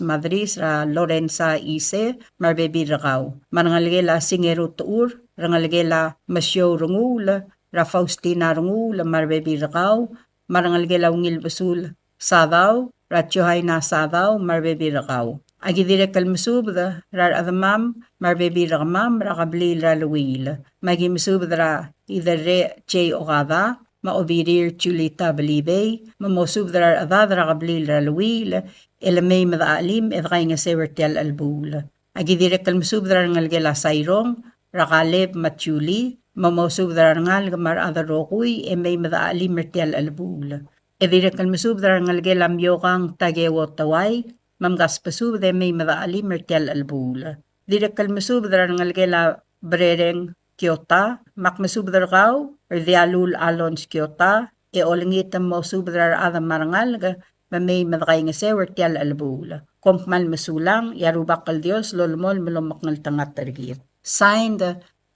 S7: Madris, ra Lorenza Ise, marbebi rakaw. Marangalgela Singeru Tuur, rangalgela Masyo Rungul, ra Faustina Rungul, marbebi rakaw. Marangalgela Ungil Basul, Sadaw, ra Tiohaina Sadaw, marbebi rakaw. Agidire kalmusub ra adamam, marbebi rakamam, rakabli ra luwil. Magimsub ra idare J. Ogada, maobirir Chulita Balibay, mamosub ra adad rakabli ra luwil, ilamay madaalim, edkay nga sewertel albul. Agidire kalmusub ra ngalgela sayrong, rakaleb matchuli, mamosub ra ngal gamar adarokuy, emay madaalim mertel albul. Edire kalmusub ra ngalgela myokang tagewo taway, mamgaspasub de may madaalim mertel albul. Dire kalmusub ra ngalgela brereng Kyota, makmasubdar kaw, dialul alons Kyota, olingitam mo subdar adam marangal, mamay madakay nga sewer tial albul. Kompmal masulang, yarubakal Dios, lolmol malumaknal tangat targit. Signed,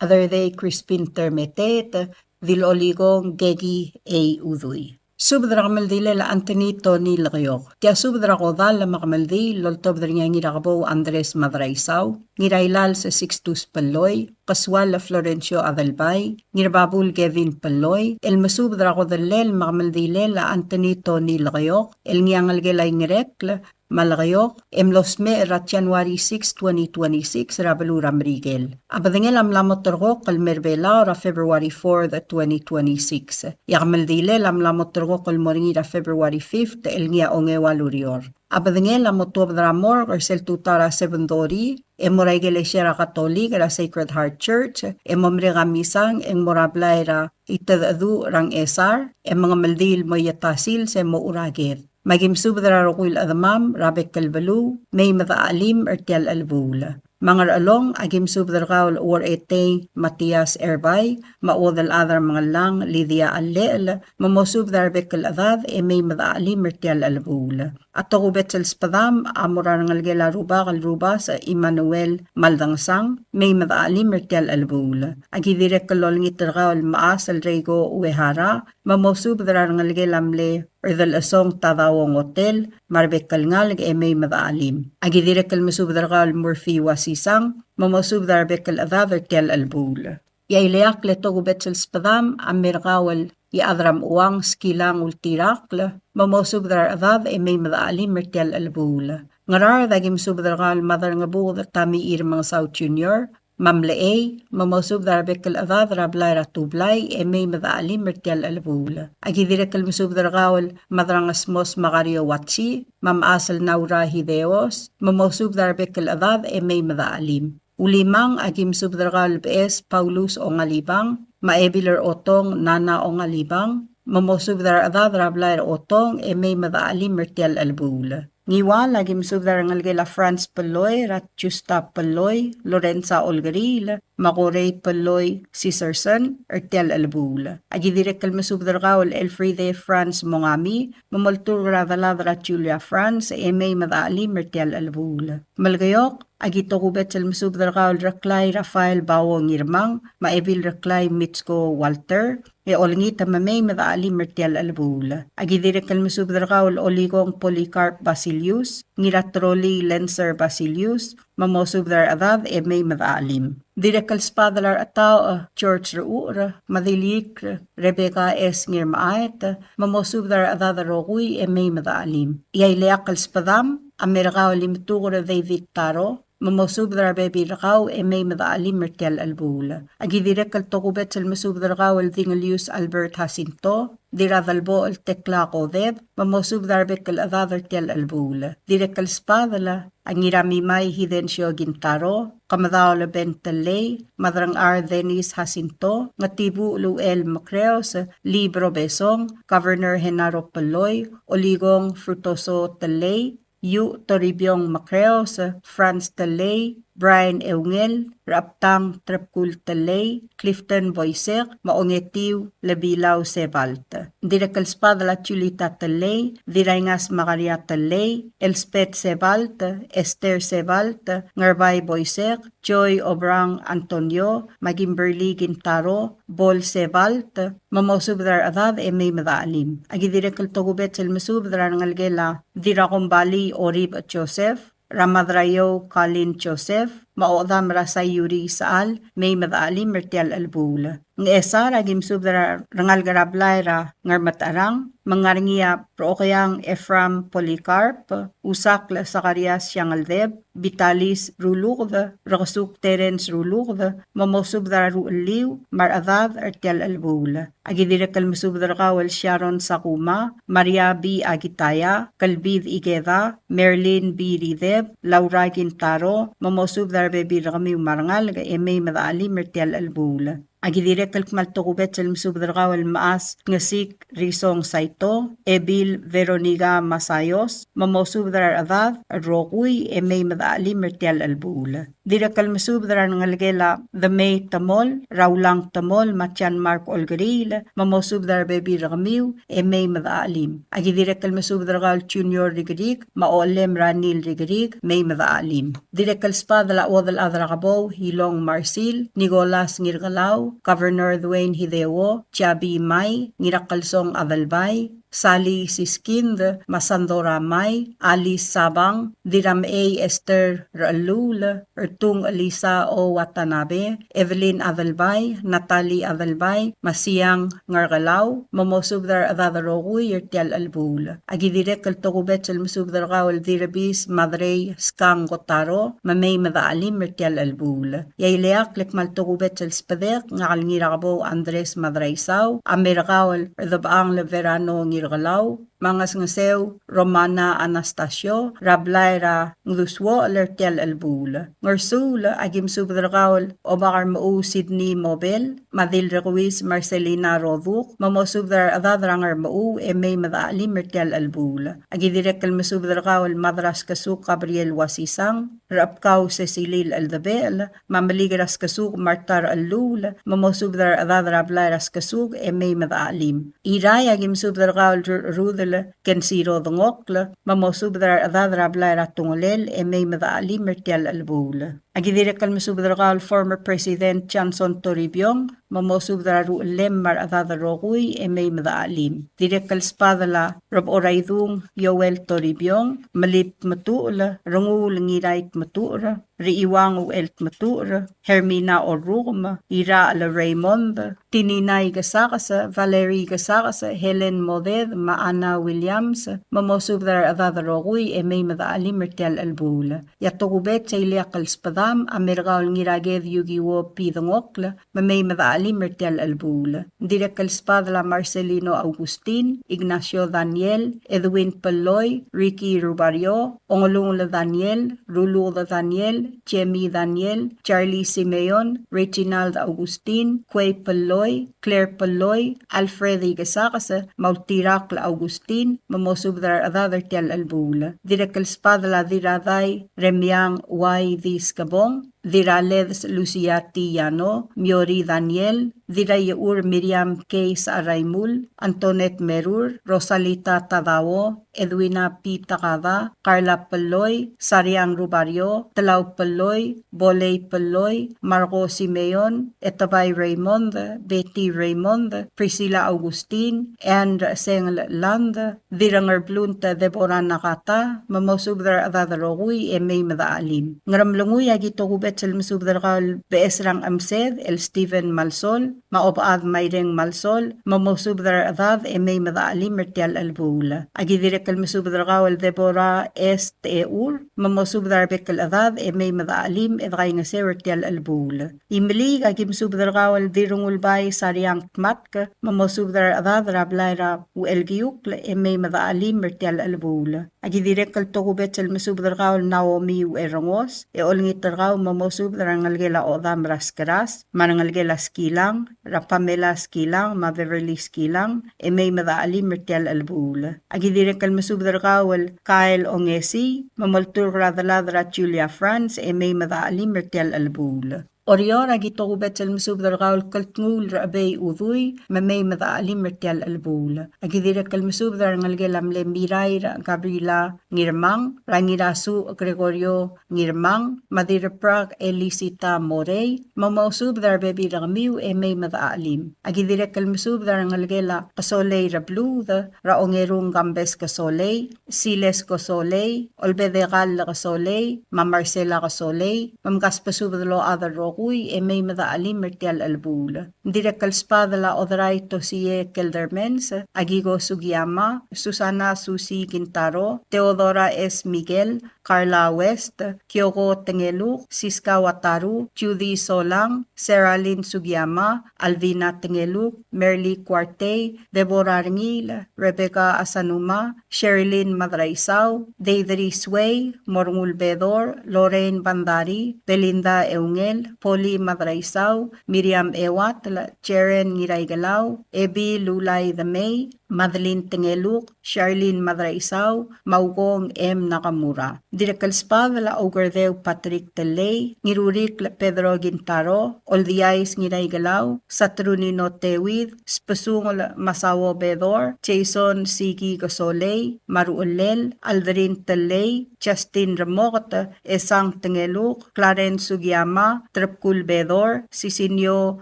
S7: other day Crispin Termetet, diloligong gegi a uduy. Subdra kamaldile la Anthony Tony Lagayok. Tia subdra ko dal la makamaldi, loltobdra nga ngirakabo Andres Madraisaw, ngirailal sa Sixtus Paloy, kaswal la Florencio Adalbay, ngirababul Kevin Paloy, el masubdra ko dalel makamaldile la Anthony Tony Lagayok, el ngiangalgelay ngirekla, Malagayok, emlosme ra January 6, 2026, Rabalura Mrigel. Abadangel lamlamot tergok kalmerbela ra February 4, 2026. Yakmaldile lamlamot tergok kalmoringi ra February 5, el ngia ongewa lurior. Abadangel lamotub dramor or sel tutara sebendori, emoray Iglesia Katolik ra Sacred Heart Church, emomre misang eng morablay ra itadadu rang esar, mga maldil mo yatasil se mo uraget. Magimsubdra rokuil adamam, rabek kalbalu, may mataalim ertial albula. Mangar along, agimsubdra kaul or ete Matias Erbay, maudal adar mga lang, Lydia Allel, mamosubdra rabek kaladad, may mataalim ertial albula. At tukubet sa spadam, amura ng algela ruba kalruba sa Emmanuel Maldangsang, may mataalim ertial albula. Agidirek kalolngit kaul maas al rego uehara, mamosubdra ng algelamle, Erdal asong tadawong hotel, marbek kalngalag may madaalim. Agidirek kalmasubdar Murphy wasisang, mamasubdar bekal adadar tel albul. Yaileak leto gubet spadam, amirkawal iadram uwang skilang ultirakla, mamasubdar adad may madaalim mertel albul. Ngarar dagim subdar madar nga buod tami irmang South Junior, Mamleay, mamasubdar bekal adad rablay ratublay, may madaalim mertial albula. Agidire kalmasubdar kawal madrangasmos Makario Watsi, mamasal naura hideos, mamasubdar bekal adad, may madaalim. Ulimang agim subdar kawal bees Paulus o ngalibang, maebiler otong Nana o ngalibang, mamasubdar adad rablay otong, may madaalim mertial albula. Ngiwa lagim subdar ngalgela Franz Paloy, Ratjusta Paloy, Lorenza Olgaril, Makorey Paloy, Cicerson, Ertel Albula. Agidirek kalmasubdar kaul Elfride Franz Mongami, mamultur radaladra Julia Franz, may madaalim Ertel Albula. Malgayok, agitokubet salmasubdar kaul Raklay Rafael Bawong Irmang, Maebil Raklay Mitsko Walter, olingit mamay madaalim Ertel Albula. Agidirek kalmasubdar kaul Oligong Polycarp Basilius, Ngiratroli Lenser Basilius, mamosubdar adad may madaalim. Direkal spadalar ataw George Raura, Madilik, Rebecca S. Ngirmaait, mamosubdar adad rokuy may madaalim. Iyaileakal spadam, Amerikao limtukura David Taro, mamosubdar bebi rakaw may madaalim mertel albula. Agidirekal tokubet salmasubdar kawal Dingalius Albert Jacinto, diradalbo al tekla kodeb, mamosubdar bekal adadar tel albula. Direkal spadala, ang iramimay Hidencio Gintaro, kamadao la Bentalay, madrang R. Dennis Jacinto, ngatibu Luel Macreos, Libro Besong, Governor Genaro Paloy, Oligong Frutoso Talay, Yu Toribiong Macreos, Franz Talay, Brian Eungel, Raptang Trapkul Talay, Clifton Boysek, Maongetiu, Labilaw Sebalt. Direkal Spadala Chulita Talay, Diraingas Makaria Talay, Elspeth Sebalt, Esther Sebalt, Ngarbay Boysek, Joy Obrang Antonio, Magimberly Gintaro, Bol Sebalt, Mamosubdar Adad may madaalim. Agi direkal Togubet Selmasubdar Ngalgela, Dirakombali Orib at Joseph, Ramadrayo Kalin Joseph, Maodam Rasay Yuri Saal, may madaalim Mertial Albula. Ng esa ragim subdara rangal garablayra ngar matarang, mangarngia prookayang Ephraim Polycarp, usak la Zacarias Siangaldeb, Vitalis Rulugda, Rakasuk Terence Rulugda, mamosubdara ruuliw, maradad artial albula. Agidirekal masubdara kawal Sharon Sakuma, Maria B. Agitaya, Kalbid Igeda, Merlin B. Rideb, Laura Gintaro, mamosubdara bebi rakami umarangal, may madaalim mertial albula. Agidirekal kmaltokubet sa masubdara kawal maas ngasik Risong Saito, Ebil Veronica Masayos, mamosubdara adad, Rokuy, may madaalim mertial albula. Direkal masubdara ng algela, The May Tamol, Raulang Tamol, Machan Mark Olgaril, mamosubdara bebi rakamiw, may madaalim. Agidirekal masubdara kawal Junior Rigarig, Maolem Ranil Rigarig, may madaalim. Direkal spadala odal adrakabaw, Hilong Marsil, Nicolas Ngirgalaw, Governor Dwayne Hideo, Chabi May, Ngirakalsong Avalbay, Sally Siskind, Masandora May, Alice Sabang, Diram A. Esther Ralul, Ertung Alisa O. Watanabe, Evelyn Avalbay, Natalie Avalbay, Masiyang Ngargalaw, Mamosubdar Adadaroguy, Yertial Albul. Agidirek Kaltokubet Sal Masubdar Kawal Dirabis Madrey Skang Gotaro, Mamay Madaalim, Yertial Albul. Yaileak Lekmaltokubet Sal Spadek, Ngakalngirakabo Andres Madrey Saw, Amerikawal Erdabaang Leverano Ngirgalaw, Mangas Ngasew, Romana Anastasio, Rablayra Ngluswo Alertial Albul. Ngursul, Agim Subdrakawal, Obakar Mau Sydney Mobel, Madil Requis Marcelina Roduk, Mamosubdar Adadrangar Mau, may madaalim Mertial Albul. Agidirekal Masubdrakawal Madras Kasuk Gabriel Wasisang, Rapkaw Cecilil Aldabel, Mamaligras Kasuk Martar Allul, Mamosubdar Adadrablayras Kasuk, may madaalim. Iray Agim Subdrakawal Rudel Kensiro Dungokla, Mamosubdar Adadrablayra Tungolel, may madaalim Mertial Albul. Agidirekal Masubdrakawal former President Johnson Toribiyong, Mamosubdar Ruulem Mar Adadaroguy, may madaalim. Direkal Spadala, Rob Oraydung, Yoel Toribiyong, Malip Matul, Rungul Ngirait Matur, Riiwang Uelt Matur, Hermina Orugma, Ira Ala Raymond, Tininay Gasakasa, Valerie Gasakasa, Helen Moded, Maana Williams, Mamosubdar Adadaroguy, may madaalim Mertial Albula. Yatokubet sa Iliakal Spadam, Amerikawal Ngiraged Yugiwo Pidangokla, may madaalim Mertial Albula. Direkal Spadla Marcelino Augustin, Ignacio Daniel, Edwin Paloy, Ricky Rubario, Ongolong Daniel, Rulu Daniel, Chemi Daniel, Charlie Simeon, Reginald Augustin, Quay Paloy, Claire Paloy, Alfredi Gasakasa, Mautirak La Augustin, Mamosubdar Adadartial Albula. Direkal Spadla Diraday, Remyang Y. Discabong, Diraleds Luciati Yano, Miori Daniel, Dirayeur Miriam K. Saraymul, Antoinette Merur, Rosalita Tadao, Edwina P. Takada, Carla Paloy, Sariang Rubario, Talaw Paloy, Boley Paloy, Marco Simeon, Etabay Raymond, Betty Raymond, Priscilla Augustin, and Seng Land, Diranger Blunta Deborah Nakata, Mamosubdar Adadaroguy, may madaalim. Ngaramlunguy agito kubet sa masubdar kawal Beesrang Amsed, El Steven Malsol, Maobaad Mayreng Malsol, Mamosubdar Adad, may madaalim Mertial Albula. Agidirekal masubdar kawal Deborah S. Teur, Mamosubdar Bekal Adad, may madaalim edkay nga se Mertial Albula. Imilig agim subdar kawal Dirungulbay Sariang Tmatka, Mamosubdar Adad, Rablayra Uelgiuk, may madaalim Mertial Albula. Agidirekal tokubet sa masubdar kawal Naomi Uerongos, olngitar kaw mamosubdar ang algela odam raskaras, manangalgela skilang, ra Pamela skilang, ma Beverly skilang, may madaalim mertial albula. Agidire kalmasubdar kawal Kyle Ongesi, mamultur radala Julia France, may madaalim mertial albula. Orior agito kubet sa masubdar kawal kaltngul rabay udui, may madaalim mertial albula. Agidire kalmasubdar ngalgelam le miray ra Gabriela ngirmang, rangirasu Gregorio ngirmang, madiraprak Elisita Morey, mamausubdar bebi ramiu may madaalim. Agidire kalmasubdar ngalgela kasoley rabluda, raongerung gambes kasoley, siles kasoley, olbedegal kasoley, mamarcela kasoley, mamgaspasubdalo adaro Uy, may madaalim mertial albula. Dire kalspadala odraito siye keldermens, Agigo Sugiyama, Susana Susi Quintaro, Teodora S. Miguel, Carla West, Kyoko Tengeluk, Siska Wataru, Judy Solang, Sarah Lynn Sugiyama, Alvina Tengeluk, Merly Cuarte, Deborah Rangil, Rebecca Asanuma, Sherilyn Madraisaw, Deidre Sway, Morngul Bedor, Lorraine Bandari, Belinda Eungel, Poli Madraisaw, Miriam Ewat, Jeren Ngiraygalaw, Ebi Lulay the May, Madeline Tengeluk, Charlene Madraisaw, Maugong M. Nakamura. Direkalspadala Ogardeu Patrick Telay, Ngirurik Pedro Gintaro, Oldiais Ngiraygalaw, Satrunino Tewid, Spasungol Masawo Bedor, Jason Sigi Gasolay, Maruulel, Aldrin Telay, Justin Ramot, Esang Tengeluk, Clarence Sugiyama, Trapkul Bedor, Sisinyo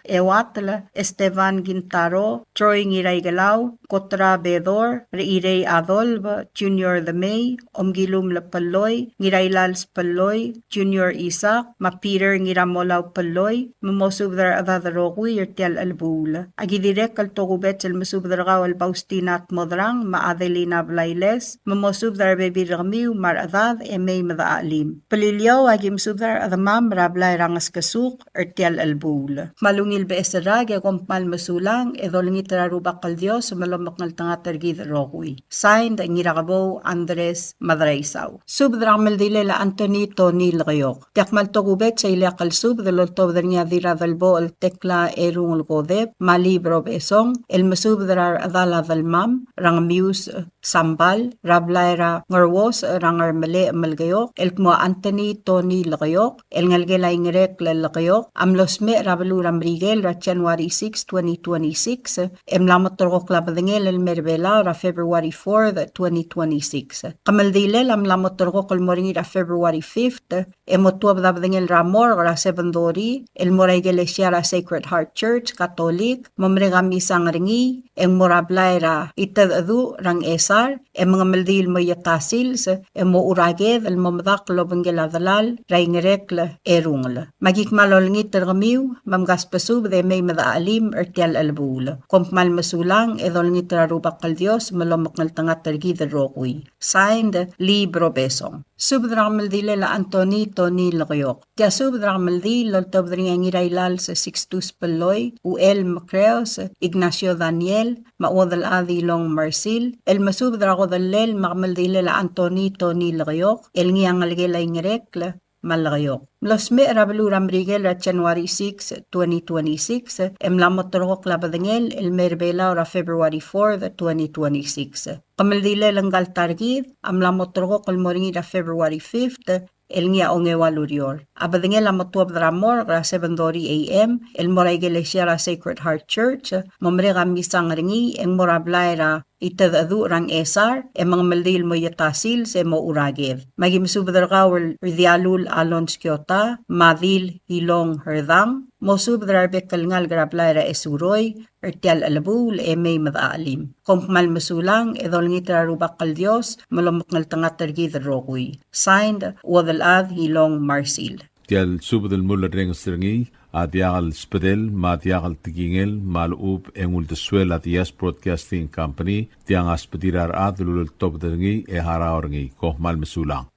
S7: Ewatl, Esteban Gintaro, Troy Ngiraygalaw, Kotra Bedor, Reirey Adolb, Junior the May, Omgilum Lapaloy, Ngiraylals Paloy, Junior Isaac, Mapeter Ngiramolaw Paloy, Mamosubdar Adadaroqui, Yertial Albula. Agidirek Kaltogubet el Masubdar Gawal Baustinat Modrang, Maadelina Blailes, Mamosubdar Baby Ramiu, Mar Adad, May Madaalim. Palilyaw Agim Subdar Adamam, Rablay Rangas Kasuk, Ertial Albula. Malungil Beesarag, Agompal Masulang, Edolingitra Rubakal Dios, Malomaknal Tangatargid Roqui. Signed, Ngiragabo Andres Madraisaw. Subdramal dilela Antonito Nil Rayok. Tiakmal Togubet sa Iliakal Sub, the Lotov Nya Dira Dalbo, El Tekla Erung Godeb, Malibro Besong, El Masubdrar Adala Dalmam, Rangamius Sambal, Rablaira Ngarwos, Rangar Male Malgayok, El Kmo Anthony Tony Lagayok, El Ngalgela Ingrek Lalagayok, Amlosme Rabalu Ramrigel, January 6, 2026, Emlamotorok Labadengel El Merbela, February 4, 2026. Kamaldilel Amlamotorok El Moringira February 5th, Emotuab Dabdengel Ramor, Sevendori, El Moraigele Siara Sacred Heart Church, Catholic, Momregami Sangringi, En Morablaira Itadu Rang Esar, En Maldil Moyatasils, En Mo Uraged, El Momdak Lobengela Dalal, Raingerekle Erungel. Magik Malolngit Ramiu, Mamgaspasub de May Madaalim, Ertial Albul. Kompmal Masulang, Edolngit Rubakal Dios, Malomaknal Tangatargid Roqui. Signed, Libro Besong. Subdramaldi la Antonito ni Lagayok. Tia subdramaldi loltobdring Ngiraylal sa Sixtus Peloy, U.L. Macreos, Ignacio Daniel, Maudal Adi Long Marcil, El Masubdrago Dalel, Mamaldi la Antonito ni Lagayok, El Ngiangalgela Ingrekla, Malagayok. Los me Rabalu Ramrigel at January 6, 2026, Emlamotorok Labadengel, El Merbela ora February 4, 2026. Kamaldile Langgal Targid, Amlamotorok El Moringira February 5th, El Ngia Ongewalurior. Abadengel Amotuab Dramor, gra 7:30 a.m., El Moraigele Sierra Sacred Heart Church, Momrega Misang Ringi, En Morablaira, Itadadu Rang Esar, E Mga Maldil Moyatasil, Se Mo Uraged. Magim Subdargawal Ridialul Alonskiota, Madil Hilong Herdang, Mosubdrar Bekalngal Grablaira Esuroy, Ertial Alabul, May Madaalim. Kompmal Masulang, Edolngitra Rubakal Dios, Malomoknal Tangatargid Roqui. Signed, Wadalad Hilong Marcil.
S8: Tial Subdal Muller Rengstringi, Adiagal Spedel, Madiagal Tigingel, Malub, Engul de Suel at Yes Broadcasting Company, Tiang Aspedirar Adlul Topdringi, Eharaorngi, Kohmal Masulang.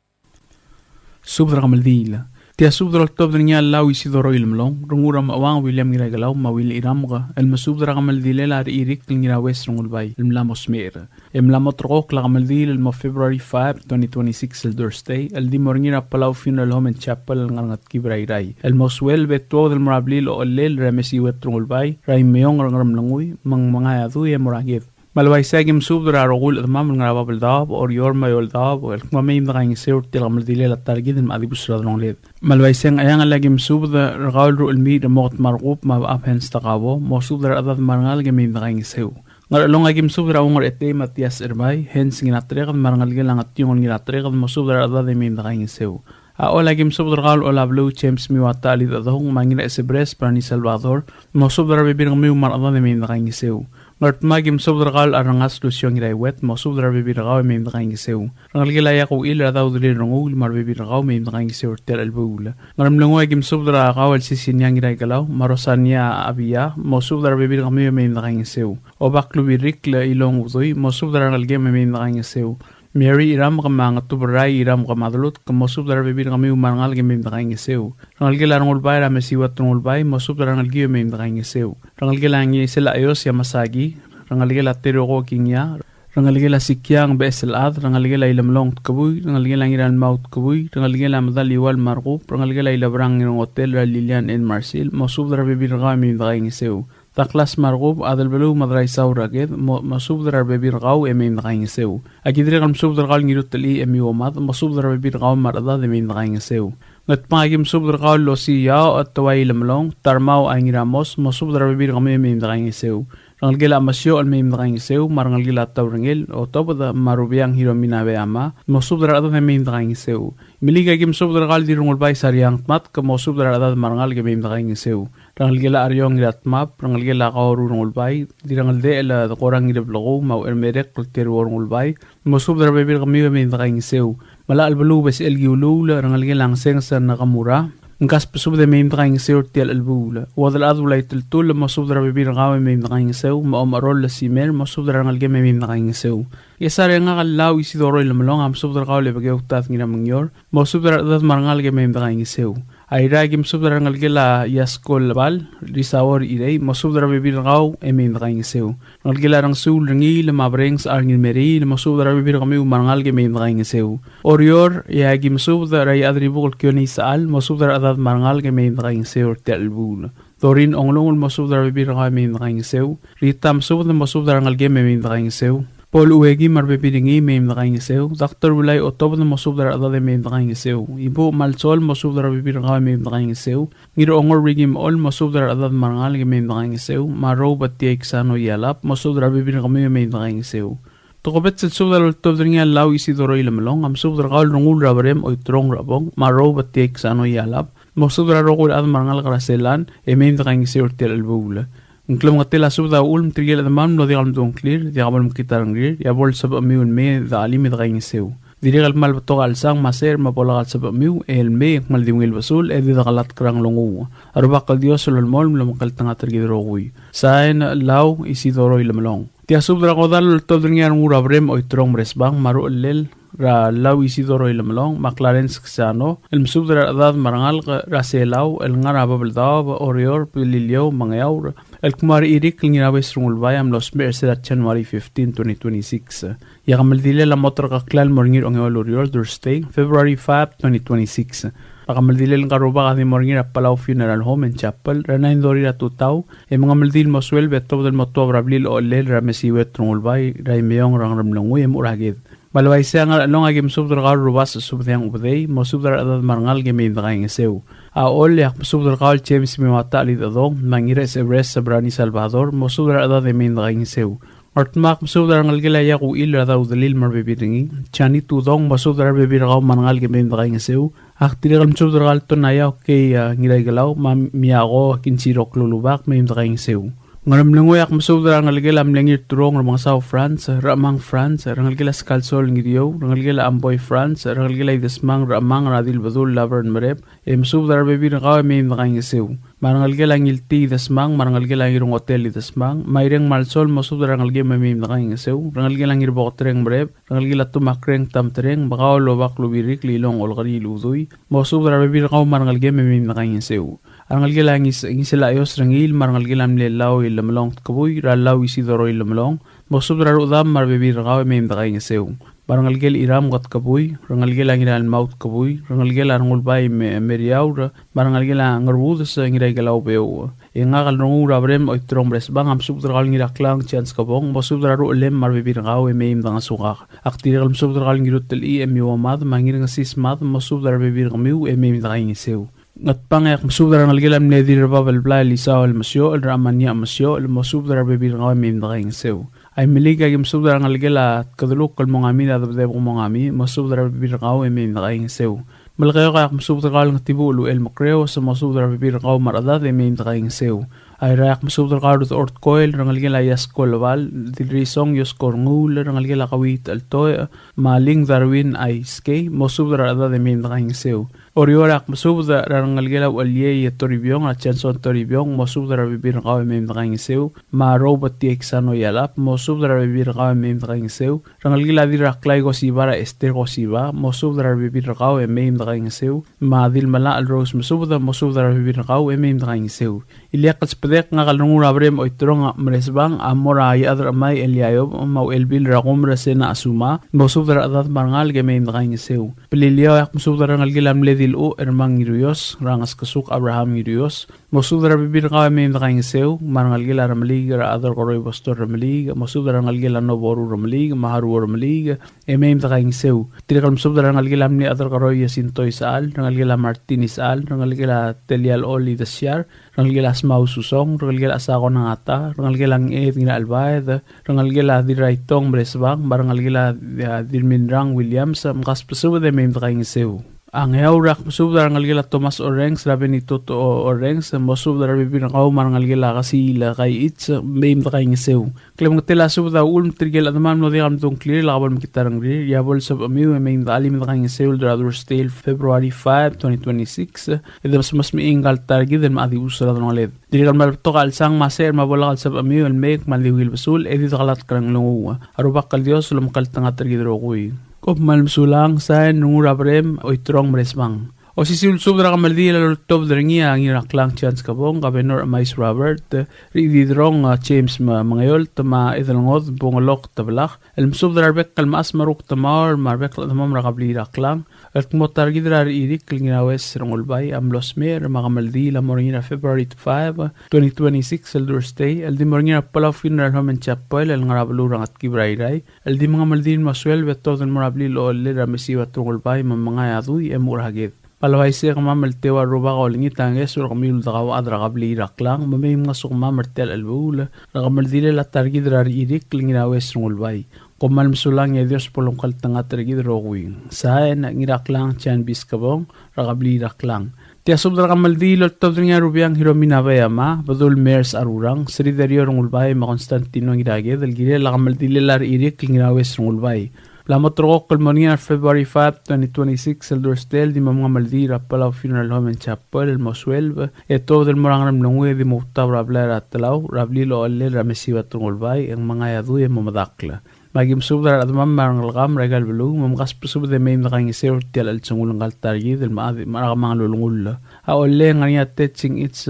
S6: Subdramaldi Tiasub dral top dringa law Isidoro Ilmlong, Rungura Mawang William Giragalaw, Mawil Iramga, El Masub Dragamal Dilela Irik Lingira West Rungulbay, Lamos Mer. Emlamotrok Lagamal El Mo February 5, 2026 El Thursday, El Dimorngira Palau Funeral Home and Chapel Ngangat Kibrairay. El Moswell Beto del Marablil o Lel Remesi Wet Rungulbay, Ray Meong Rangram Langui, Mang Mangayadu e Moragid. Malway sagim subdra rogul admam ngara babaldab or yor mayoldab or kmamim dang seur tilgamal dilel targid madibusra dongled malway sang ayang lagim subda ragaul ru almi de mot margub ma abhen staqabo mo subdra adad marngal gemim dang seu ngar long agim subdra ungor ete matias erbay hens nginatreg marngal gelang atyong nginatreg mo subdra adad gemim dang seu a olagim subdra gal ola blue champs mi watali dadong mangina esebres prani salvador mo subdra bibir mi mar adad gemim dang seu Nart magim subdragal arangas lusyong iray wet mo subdra bibiragaw may mdakaing gisew. Rangal gilaya ko ila daw dili rangul mar bibiragaw may mdakaing gisew tel albula. Ngaram lango agim subdra kawal sisinyang iray galaw marosanya abiya mo subdra bibiragaw may mdakaing gisew. O baklo birik la ilong utoy mo subdra rangal gem may mdakaing gisew. Mary iram ka mga tuberay iram ka madulot ka mosub dara bibir kami umangal gemim dakaing gisew. Rangal gila rangul bay rame siwat rangul bay mosub dara rangal giyo may dakaing gisew. Rangal gila ngi sila ayos ya masagi. Rangal gila tiro ko kingya. Rangal gila sikyang beselad. Rangal gila ilamlong kabuy. Rangal gila ngiran maut kabuy. Rangal gila madaliwal markup. Rangal gila ilabrang ng hotel Lilian and Marcel. Mosub dara bibir kami dakaing gisew. Taklas margub adal belu madray sauraged masub drar bebir gaw emim dakaing seu agidri kam sub drar gal ngirut li emi omad masub drar bebir gaw marada emim dakaing seu ngat pagim sub drar gal losia at tawai lamlong tarmaw angiramos masub drar bebir gaw emim dakaing seu rangal gila masyo al emim dakaing seu marangal gila tawrangel o topada marubiang hiromina be ama masub drar adad emim dakaing seu miliga gim sub drar gal dirungul bay sariang mat ka masub drar adad marangal emim dakaing seu rangal gila aryong gilat map rangal gila kaoru rungul bay di rangal de la korang ngidab logo mau ermerek kultir rungul bay mosub dara bebir kami may dakaing seu mala albalu bes elgiulu la rangal gila ang sengsa nakamura ngas pasub de may dakaing seu tial albula wadal adu lay tiltul mosub dara bebir kawe may dakaing seu ma omarol la simel mosub dara rangal gila may dakaing seu yesare nga kalaw Isidoro ilamlong am sub dara kaw lebagay uktat ngira mangyor mosub dara adat marangal gila may dakaing seu Aira gim subdra ngal gila yaskol bal risawor irei mosubdra bibir gaw emin dakaing seu ngal gila rang sul rangi le mabrengs arngil meri le mosubdra bibir kami umangal ge emin dakaing seu orior ya gim subdra ray adribul kyoni sal mosubdra adad marangal ge emin dakaing seu telbul Dorin onglong mosubdra bibir gaw emin dakaing seu ritam subdra mosubdra ngal ge emin dakaing seu Paul uegi marbebiringi may dakaing seu Dr. Wilay otob na mosubdra adad may dakaing seu ibo malsol mosubdra bibir gaw may dakaing seu ngiro ongor rigim ol mosubdra adad marangal may dakaing seu maro batiek sano yalap mosubdra bibir kami may dakaing seu Tokobet sa subdra otob dringa law Isidoro ilamlong am subdra gaw rungul rabarem o itrong rabong maro batiek sano yalap mosubdra rokul adad marangal karaselan may dakaing seu tel albula Ngklom ngatela subda ulm trigel adamam no digal mdong clear digal mkitar ngir ya bol sab amiun me da alimi dakaing seu digal mal batogal sang maser mapolagal sab amiu el me mal dimwil basul e dagalat krang longu arbakal dios lol mol mkal tanga trigel rogui sain law Isidoro ilamlong tia subdra kodal todringan urabrem o itrong resbang maru lel ra law Isidoro ilamlong McLaren Sano el subdra adad marangal raselaw el ngara babeldaw orior pililyo mangayaw El kumari irik lingirawe srungul bayam los mercer January 15, 2026. Yakamaldile la motor kaklal morngir ongewal uriol Thursday, February 5, 2026. Yakamaldile lang karuba kasi morngir Palau Funeral Home and Chapel, ranayin dori na tutaw, e mga maldil moswel beto del moto abrablil o lel ramesiwet rungul bay, raimeyong rangramlangwe emuragid. Malaway siya nga along agim subdra kaul rubas subdang ubday, mo subdra adad marangal gemay dakaing seu. Aol yak subdra kaul James miwata alit adong, mangira sebres sa Brani Salvador, mo subdra adad gemay dakaing seu. Martmak subdra ngal gila yak uil radaw dalil marbebiringi, chani tudong mo subdra bebirakaw marangal gemay dakaing seu. Aktirikal subdra kaul tonayaw kay ngilay galaw, miyako kinsirok lulubak may dakaing seu. Ngaram langoyak masudra ngalgela amlangir turong ramang South France, ramang France, rangalgela skalsol ngidiyo, rangalgela amboy France, rangalgela idasmang ramang radil badul labar mareb, masudra bebi nakaw may nakangisiw. Marangalgela ngilti idasmang, marangalgela ngirong hotel idasmang, mayreng malsol masudra rangalgela may nakangisiw, rangalgela ngirbokotreng mareb, rangalgela tumakreng tamtreng, bakaw lobak lubirik lilong olgari ludoy, masudra bebi nakaw marangalgela may nakangisiw. Rangalgela ngisila ayos rangil, marangalgela mlelaw ilamlong kabuy, ralaw isidoro ilamlong, masudra rudam marbebi rakaw may nakangisiw. Barangalgel iram got kabuy, rangalgela ngiral maut kabuy, rangalgela rangulbay meriaw, barangalgela ngarwudas ngiray galaw beo. Ingakal rungura brem o itrong bresbang am subdral ngiraklang chance kabong, masudra ruulem marbebi rakaw may nakasukak. Aktiral masudral ngirutel emiwamad, mangiring sismad, masudra bebi ramiw may nakangisiw. Ngat pangyak masudra ngalgela mnedir babal blay lisaw almasyo, alramanya amasyo, almasudra bebi rakaw may nakangisiw. Ay miliga yung masudra ngalgela at kaduluk kalmongami na dabdeb kumongami, masudra bibirakaw may nakangisiw. Malakayo kayak masudra kal ng tibulu el makreo sa masudra bibirakaw maradat may nakangisiw. Ay rayak masudra kal rut ort koil, rangalgela yaskol wal, dilrisong yos korngul, rangalgela kawit altoy, maling darwin ay skay, masudra adat may nakangisiw. Oriorak masudra rangalgela walye toribyong at chanson toribyong, masudra bibirakaw may nakangisiw, ma robot tiexano yalap, masudra bibirakaw may nakangisiw, rangalgela diraklay ko siba ra ester ko siba, masudra bibirakaw may nakangisiw, ma dilmala al rose masudra bibirakaw may nakangisiw. Iliak padek nga kalungura brem o iturong maresbang amora ay adar amay elyayob mau elbil rakum resena asuma masudra adat marangal gamay nakangisiw. Pililiyaw yak masudra ngalgilam ledil o ermang ngiruyos, rangas kasuk Abraham ngiruyos, masudra bibirakaw may nakangisiw, marangalgila ramalig ra adar koroy bastor ramalig, masudra ngalgila noboru ramalig, maharu ramalig, may nakangisiw. Tirakal masudra ngalgilam ni adar koroy yasintoy saal, ngalgila Martinez saal, ngalgila Telial Oli dasyar, rangalgela asmaw susong, rangalgela asako ng ata, rangalgela ang ngina albayad, rangalgela diraitong bresbang, barangalgela dirminrang Williams, makas pasuwa de may nakangisiw. Ang heurak masubdar rangalgela Thomas Orengs, rabi ni Toto Orengs, masubdar bibinakaw marangalgela kasi ila kay Itz, may nakangisiw. Kaya mga tila subda ulm tirgel at naman di kami itong clear, lakabal makitarang rir, yabol sa pamiw, may alim nakangisiw, Drador Stale, February 5, 2026, ito mas miingal targi, then maati usara ng alid. Dili kal malapto ka alsang maser, mabola kal sa pamiw, almek, maliwil basul, edito kalat karang lunguwa. Arubak kal Diyos, ulam kal tanga targi drogoy. Kop malmsulang sa nungura brem o itrong bresbang. O sisilsub na kamaldi lalutov dringi ang iraklang chance kabong kabenor mais Robert rididrong James mangayol tama idalangod bungalok tablak elmsub darbek kalmaas maruk tamar marbek tamam rakabli iraklang at motar gidrar irik lingawes rongolbay amlos mer makamaldi la morina February 5 2026 eldur stay eldi morina pala funeral home and chapel el ngarabalurang at kibrayray eldi mga maldin maswel beto den morabli lo le ramesiwa rongolbay mamanga yaduy emurhagit Palaway siya kamamaltewa ruba ka ulingi tanges ura kamilul dakaw adra kabli iraklang mamay mga sukma martel albula rakamaldile latargi drar irik linginawes rungulbay kumal masulang ya Diyos polong kaltanga targi drogwing sahen ngiraklang chan biskabong rakabli iraklang Tia subdra kamaldilo tobdring nga rubiang hirominabaya badul mers arurang sridario rungulbay ma Constantino ngidage dalgile lakamaldile lar irik linginawes rungulbay Lamot roko kalmonia February 5, 2026 el Dorstel di mga maldira Palauan Funeral Home and Chapel el Moswelb eto del morang ramlungwe di muktab rabler at talaw rablilo alle ramesiwa tungolbay ang mga yaduy mamadakla magim subdar at mamang lagam regal belu mamkas pusub de may nakangisir tial al tsungulang kaltaryi del maadi mga lulungul a olle nganya tetching its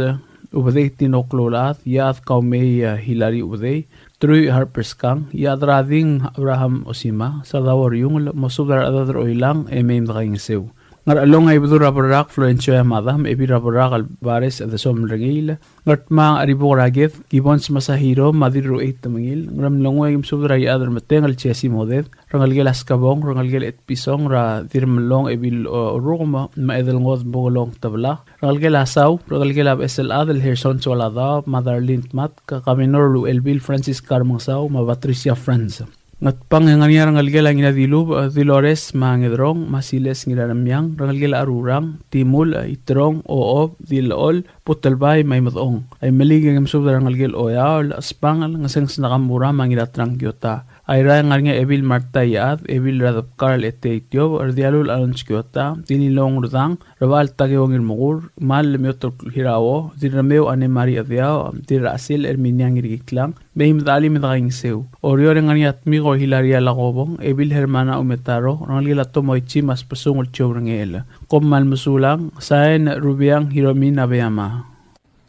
S6: ubadey tinoklolat yath kaumay hilari ubadey True Harper's Kang, yadrading Abraham Osima, sa dawar yung masubdar adadar oilang may nakangisiw. Ngar along ay budo rabarak Florencio Yamadam, ebi rabarak Alvarez at the Somrangil, ngat mga ariboragit, gibons masahiro, madiru 8 tamangil, ngram langway yung subdar ay adar matengal chesi modet, rangalgel askabong, rangalgel pisong, ra dirmalong ebil orukma, maedalngot bugolong tablak, rangalgel asaw, rangalgel ab SLA del Herson Solada, Mother Lint Mat, kakaminor Elbil Francis Carmangsaw, Patricia Franz. Ngat pang ngania rangalgela ngina dilub dilores mangedrong masiles ngiramyang rangalgela arurang timul itrong oob dilol putelbay may matong ay maliging amsub rangalgel oyaol aspangal ngaseng snakamura mangilatrang gyota ay rangalnya ebil martayat ebil radap karl eteityo ardialul alons gyota dinilong rudang raval tagewangil mugur mal myotok hirawo dirameo anemari adyao dirasil erminyang iriklang Beim dali midaging seu. Orio ngania atmigo hilaria lagobong ebil hermana umetaro rangalgela tomoichi mas pasungol chowrangel. Kommal musulang saen rubiang hiromin abeyama.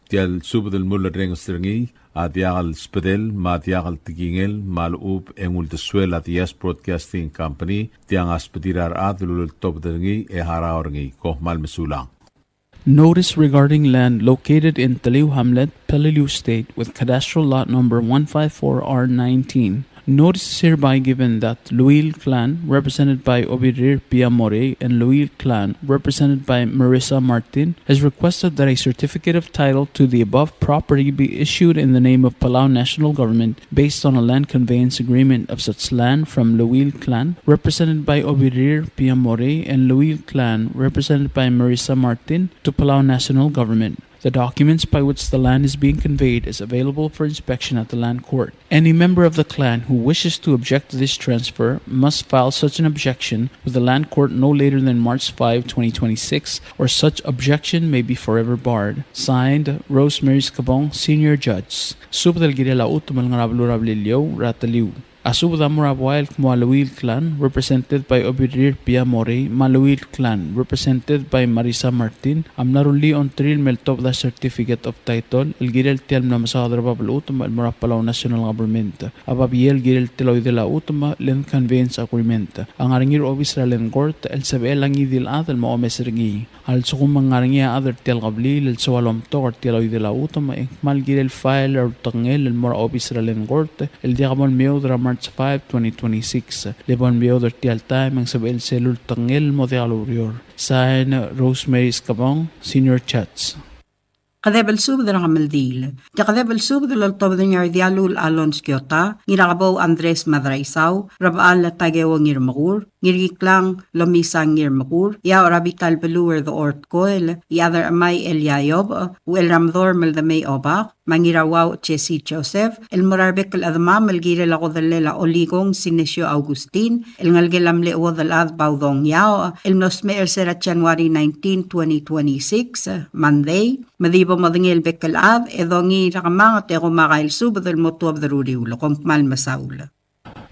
S8: Tial subdel mulla rengstringi adiagal spedel madiagal tigingel malub engul de suela dias broadcasting company tiang aspedirar adlul topderngi haraorngi kohmal musulang.
S6: Notice regarding land located in Taliw Hamlet, Palauan State with cadastral lot number 154R19. Notice is hereby given that Luil clan, represented by Obirir Piamore, and Luil clan, represented by Marissa Martin, has requested that a certificate of title to the above property be issued in the name of Palau National Government based on a land conveyance agreement of such land from Luil clan, represented by Obirir Piamore, and Luil clan, represented by Marissa Martin, to Palau National Government. The documents by which the land is being conveyed is available for inspection at the land court. Any member of the clan who wishes to object to this transfer must file such an objection with the land court no later than March 5, 2026, or such objection may be forever barred. Signed, Rosemary Scabong, Senior Judge. Subdal Girela Utumal Ngarablurablilio, Rataliw. Asubda Murabuail Maluil clan, represented by Obirir Piamore, Maluil clan, represented by Marissa Martin, Amnaruli on Tril Meltop the certificate of title, El Girel Telm na Masadra Bablutum, El Murapalaw National Government, Ababiel Girel Teloy de la Utuma, Land Conveyance Agreement, Ang Aringir Obisra Land Court, El Sabelangi dil Adel Maomesringi, Al Sukumang Aringia other Tel Gabli, El Sawalom Tor Teloy de la Utuma, Mal Girel File or Tangel, El Mora Obisra Land Court, El Diamond Meodra March 5, 2026. Lebon Bioder Tialta, Mang Sabel Selul Tangel Modealurior. Sign Rosemary Scabong, Senior Chats.
S7: Kadebel sub de Ramaldil. Ja kadebel sub de Loltobdingar Dialul Alons Kyota, Nirakabaw Andres Madraisaw, Rabal Tagewang Irmakur, Ngiriklang Lomisang Ngirmakur, Ya Rabital Beluer the Ort Koel, Yadar Amay El Yayob, Uel Ramdor Mel the May Obak, Mangirawaw Chesi Joseph, El Morarbek El Admam El Gire la Godalela Oligong Sinesio Augustin, El Ngalgelam Le Odalad Baudong Yao, El Nosmeer Sera January 19, 2026, Monday, Madibo Madingel Bekel Ad, Edongi Rakamang Tero Makail Sub del Motu of the Rudiulo, Kompmal Masaula.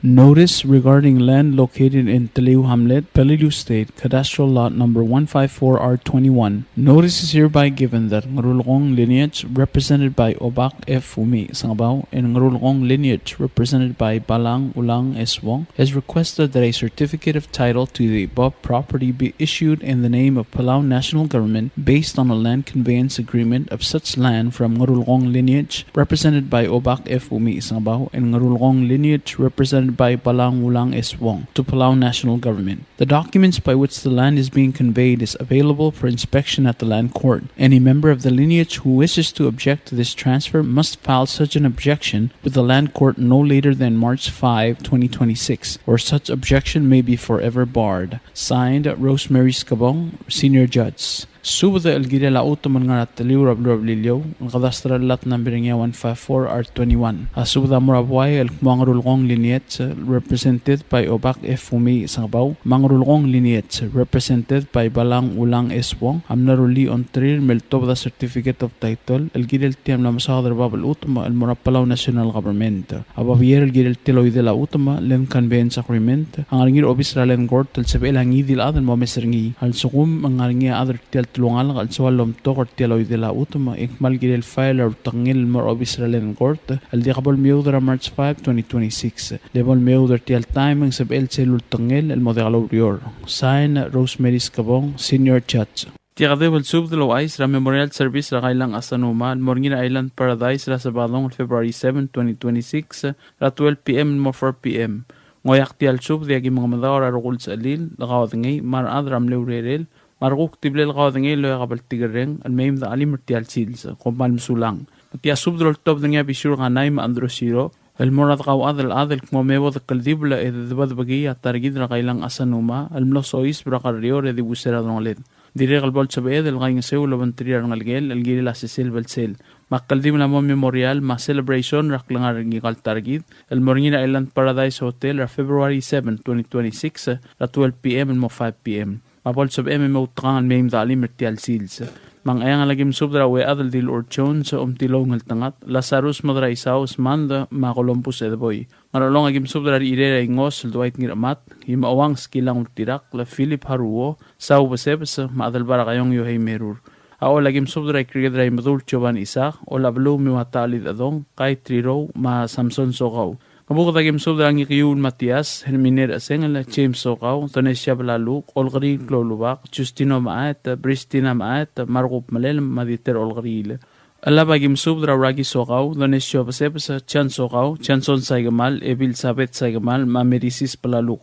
S6: Notice regarding land located in Taliw Hamlet, Palauan State, cadastral lot number 154R21. Notice is hereby given that Ngarulong lineage, represented by Obak F. Umi Sangabaw, and Ngarulong lineage, represented by Balang Ulang S. Wong, has requested that a certificate of title to the above property be issued in the name of Palau National Government based on a land conveyance agreement of such land from Ngarulong lineage, represented by Obak F. Umi Sangabaw, and Ngarulong lineage, represented by Balang Ulang S. Wong, to Palau National Government. The documents by which the land is being conveyed is available for inspection at the land court. Any member of the lineage who wishes to object to this transfer must file such an objection with the land court no later than March 5, 2026, or such objection may be forever barred. Signed, Rosemary Scabong, Senior Judge. Subda El Girela Utuman nga Taliw Rablilio, ang kadastral lot number niya 154R21. Subda Murabuay El Mangrulong Linyet, represented by Obak F. Umi Sangabaw, Mangrulong Linyet, represented by Balang Ulang S. Wong, Amnaruli on Tril Meltobda certificate of title, El Girel Tiam na Masadra Babal Utuma, El Murapalaw National Government. Ababier El Girel Teloy de la Utuma, Land Conveyance Agreement, ang aringir Obisra Land Court, El Sabelangi dil Adel Momesringi, Al Sukum, ang aringir other Tel tulungan al sualom to kortialoy de la utuma ikmal gilel file or tangil more of Israel court al diakabol miudra March 5, 2026 lebol miudra tial time ang sabel selul tangil el modelo rior. Sign Rosemary Scabong, Senior Judge. Tiakadebol subdalo ais ra memorial service ra kailang asanuma Morngina Island Paradise ra Sabadong February 7, 2026 ra 12 p.m. mo 4 p.m. Ngoyak tial sub diagi mga madawar arukul sa alil lakawad ngay marad ramlew rerel Marguk tiblel qawdngi lo yaqabal tigreng almayim da ali mertial sils qomal musulang. Tia subdrol top dngia bisur ganay ma androsiro المرة قاو أذل كمو ميوض الكالديبلا إذا ذبذ بقية التارجيد رقايلان أسانوما الملوصويس برقا الريور إذا بوسيرا دونغلين ديريغ البولتش بإذ الغاين سيو لبنتريا رنغالجيل الجيل لاسيسيل بالسيل ما الكالديبلا مو ميموريال ما سيلبريشن رقلنا رنجيقال تارجيد المورينا إيلاند بارادايس هوتيل فبراير 7 2026 ل 12 PM المو 5 PM ما بولتش بإم موتقان ميم دالي مرتيال سيلز Mang ayang lagim subdra we adal dil urchon sa umtilong haltangat Lazarus madra isaus manda makolompus edboy. Maralong agim subdra irera ingos duait ngiramat himawang skilang utirak la Philip Haruo sau besebes maadal barakayong yohay merur. Ao lagim subdra kriyadra imadul choban isak o lablo miwatalid adong kay triro ma Samson sogaw. Kabukot agim subdra ngikiyun Matias Herminer asengala James sogaw Tanesya Balalu Olgari Klolubak Justino Maat Bristina Maat Margup Malel Maditer Olgaril Alaba agim subdra Ragi sogaw Tanesya Basebsa Chan sogaw Chanson Saigamal Ebil Sabet Saigamal Mamerisis Balaluk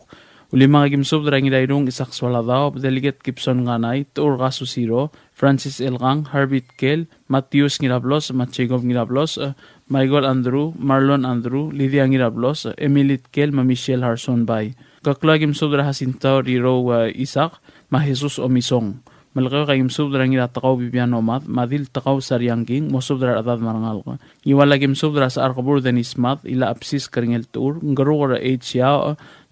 S6: Ulimang agim subdra ngidayrong isak swaladaw Delegat Gibson Nganay Tur Gasusiro Francis Elgang Harbit Kel Matius Ngirablos Machegov Ngirablos Michael Andrew, Marlon Andrew, Lydia Ngirablos, Emilit Kel, Michelle Harson Bay. Kaklagim subdra hasintaw riro Isaac, Jesus Omisong. Malakaw kagim subdra ngiratakaw Bibian Omad, Madil takaw Saryangking, mo subdra adad marangal. Iwalagim subdra sa Arkabur Denismat, ila apsis karingel tour, ngarugara H.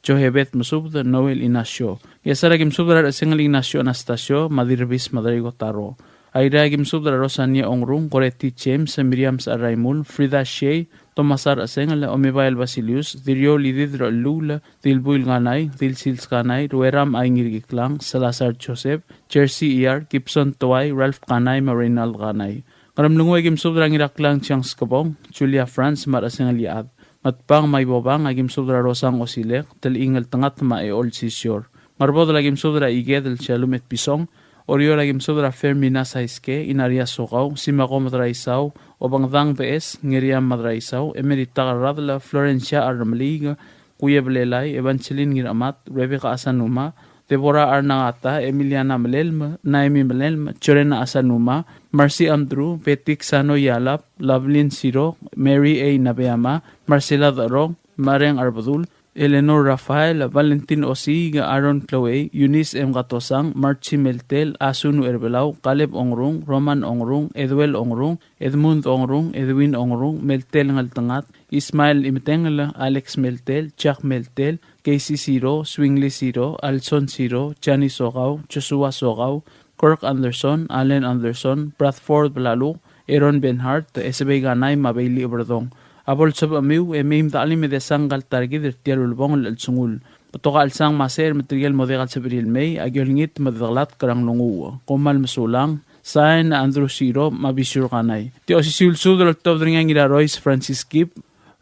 S6: Johebet musubda Noel Inasyo. Yasaragim subdra singal Inasyo Anastasyo, Madirbis Madrigo Taro. Aira agim subdra Rosania Ongrung, Coretti James, Miriam Saraimul, Frida Shea, Tomasar Asengal, Omibael Basilius, Dirio Lididro Lula, Dilbuil Ganay, Dilsils Ganay, Rueram Aingirgiklang, Salazar Joseph, Jersey ER, Gibson Toay, Ralph Ganay, Marinal Ganay. Karamlungo agim subdra Ngiraklang Chiang Skabong, Julia France, Marasengal Yaad. Matpang may bobang agim subdra Rosang Osilek, Talingal Tangat Maeol Sisyor. Marbod agim subdra Igedel Chalumet Pisong, Orio lagim subdra Fermin Nasaiske, Inaria Sogaw, Simako Madraisaw, Obangdang PS, Ngiriam Madraisaw, Emerita Radla, Florencia Armaliga, Kuya Belelay, Evangeline Ngiramat, Rebecca Asanuma, Deborah Arnangata, Emiliana Melelma, Naimi Melelma, Chorena Asanuma, Marcy Amdru, Petik Sano Yalap, Lovelyn Siro, Mary A. Nabeama, Marcela Darong, Mariang Arbadul, Eleanor Rafael, Valentin Osiga, Aaron Chloe, Eunice M. Gatosang, Marchi Meltel, Asunu Erbelaw, Caleb Ongrung, Roman Ongrung, Edwel Ongrung, Edmund Ongrung, Edwin Ongrung, Meltel Ngaltangat, Ismael Imetengala, Alex Meltel, Chuck Meltel, Casey Siro, Swingley Siro, Alson Siro, Chani Sogaw, Joshua Sogaw, Kirk Anderson, Allen Anderson, Bradford Balalu, Aaron Benhart, SB Ganay, Mabeli Obradong. Abol sab amiw mim dali me de sangal targid irtial ulbong al sungul patoka al sang maser material modegal sa Abril May agyolngit madaglat karang lungu komal masulang sain Andrew Siro mabisur kanay ti osisul sudol tobdringang ila Royce Francis Kip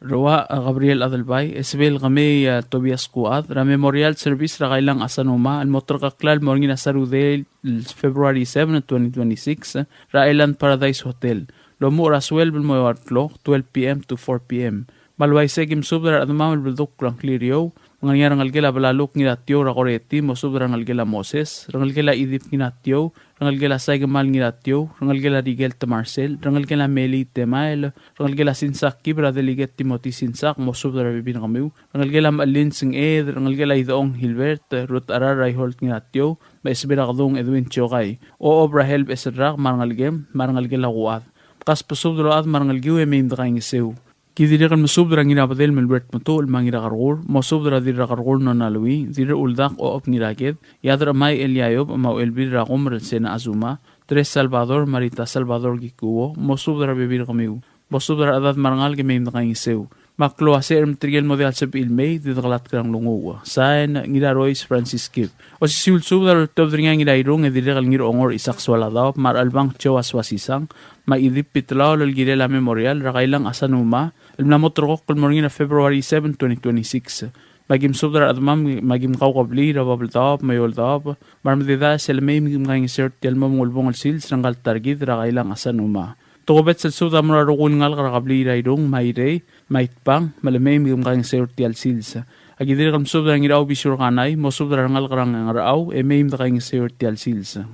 S6: Roa Gabriel Adalbay Esbel Game Tobias Kuad ra memorial service ra kailang Asanuma al motor kaklal morning na Sarudel February 7 2026 ra Island Paradise Hotel Lomo Raswell Bilmoyartlo, 12 PM to 4 PM. Malway segim subdra at mamal bildok lang kliryo, mga rangalgela balalok ngiratyo rakoreti mo subdra rangalgela Moses, rangalgela idip ngiratyo, rangalgela saygamal ngiratyo, rangalgela Rigel Marcel, rangalgela Meli Temael, rangalgela Sinsak Kibra deliget Timothy Sinsak mo subdra bibin kamiw, rangalgela Malin Sing Ed, rangalgela Idong Hilbert, Ruth Araray Holt ngiratyo, maisbira kadong Edwin Chokay, o Obrahel Besrak marangalgem, marangalgela Guad. Kas pasubdro at marangal giwe may imdakaing isew. Kidirikan masubdra nginapadel melbert moto ulmangira kargur, masubdra dira kargur no nalwi, dira uldak o op niraket, yadra may Eliayob amaw elbir rakom relsena azuma, Tres Salvador Marita Salvador gikuwo, masubdra bibir kamiw, masubdra adat marangal gime imdakaing isew. Maklo aser material model sa ilmay didakalat karang lunguwa. Sain ngira Royce Francis Kip. O si siulsubdar tobdringang ngidayrong edirikal ngir ongor isakswaladaw mar albang chowas wasisang maidip pitlaw lalgirela memorial rakailang Asanuma ilmnamotrokok kulmorngin na February 7, 2026. Magim subdar admam magim kawkabli rababaldab mayoldab marmadida selmay migim kang insert telmo mulbong sils ranggal targid rakailang Asanuma. Tokobet sa suda mararukul ngal karakabli rayrong mayre, maitpang, malamay migam kang sertial silsa. Agidir kam subda ngiraw bisur kanay, mo subda ngal karang ngaraw, mayim da kang sertial silsa.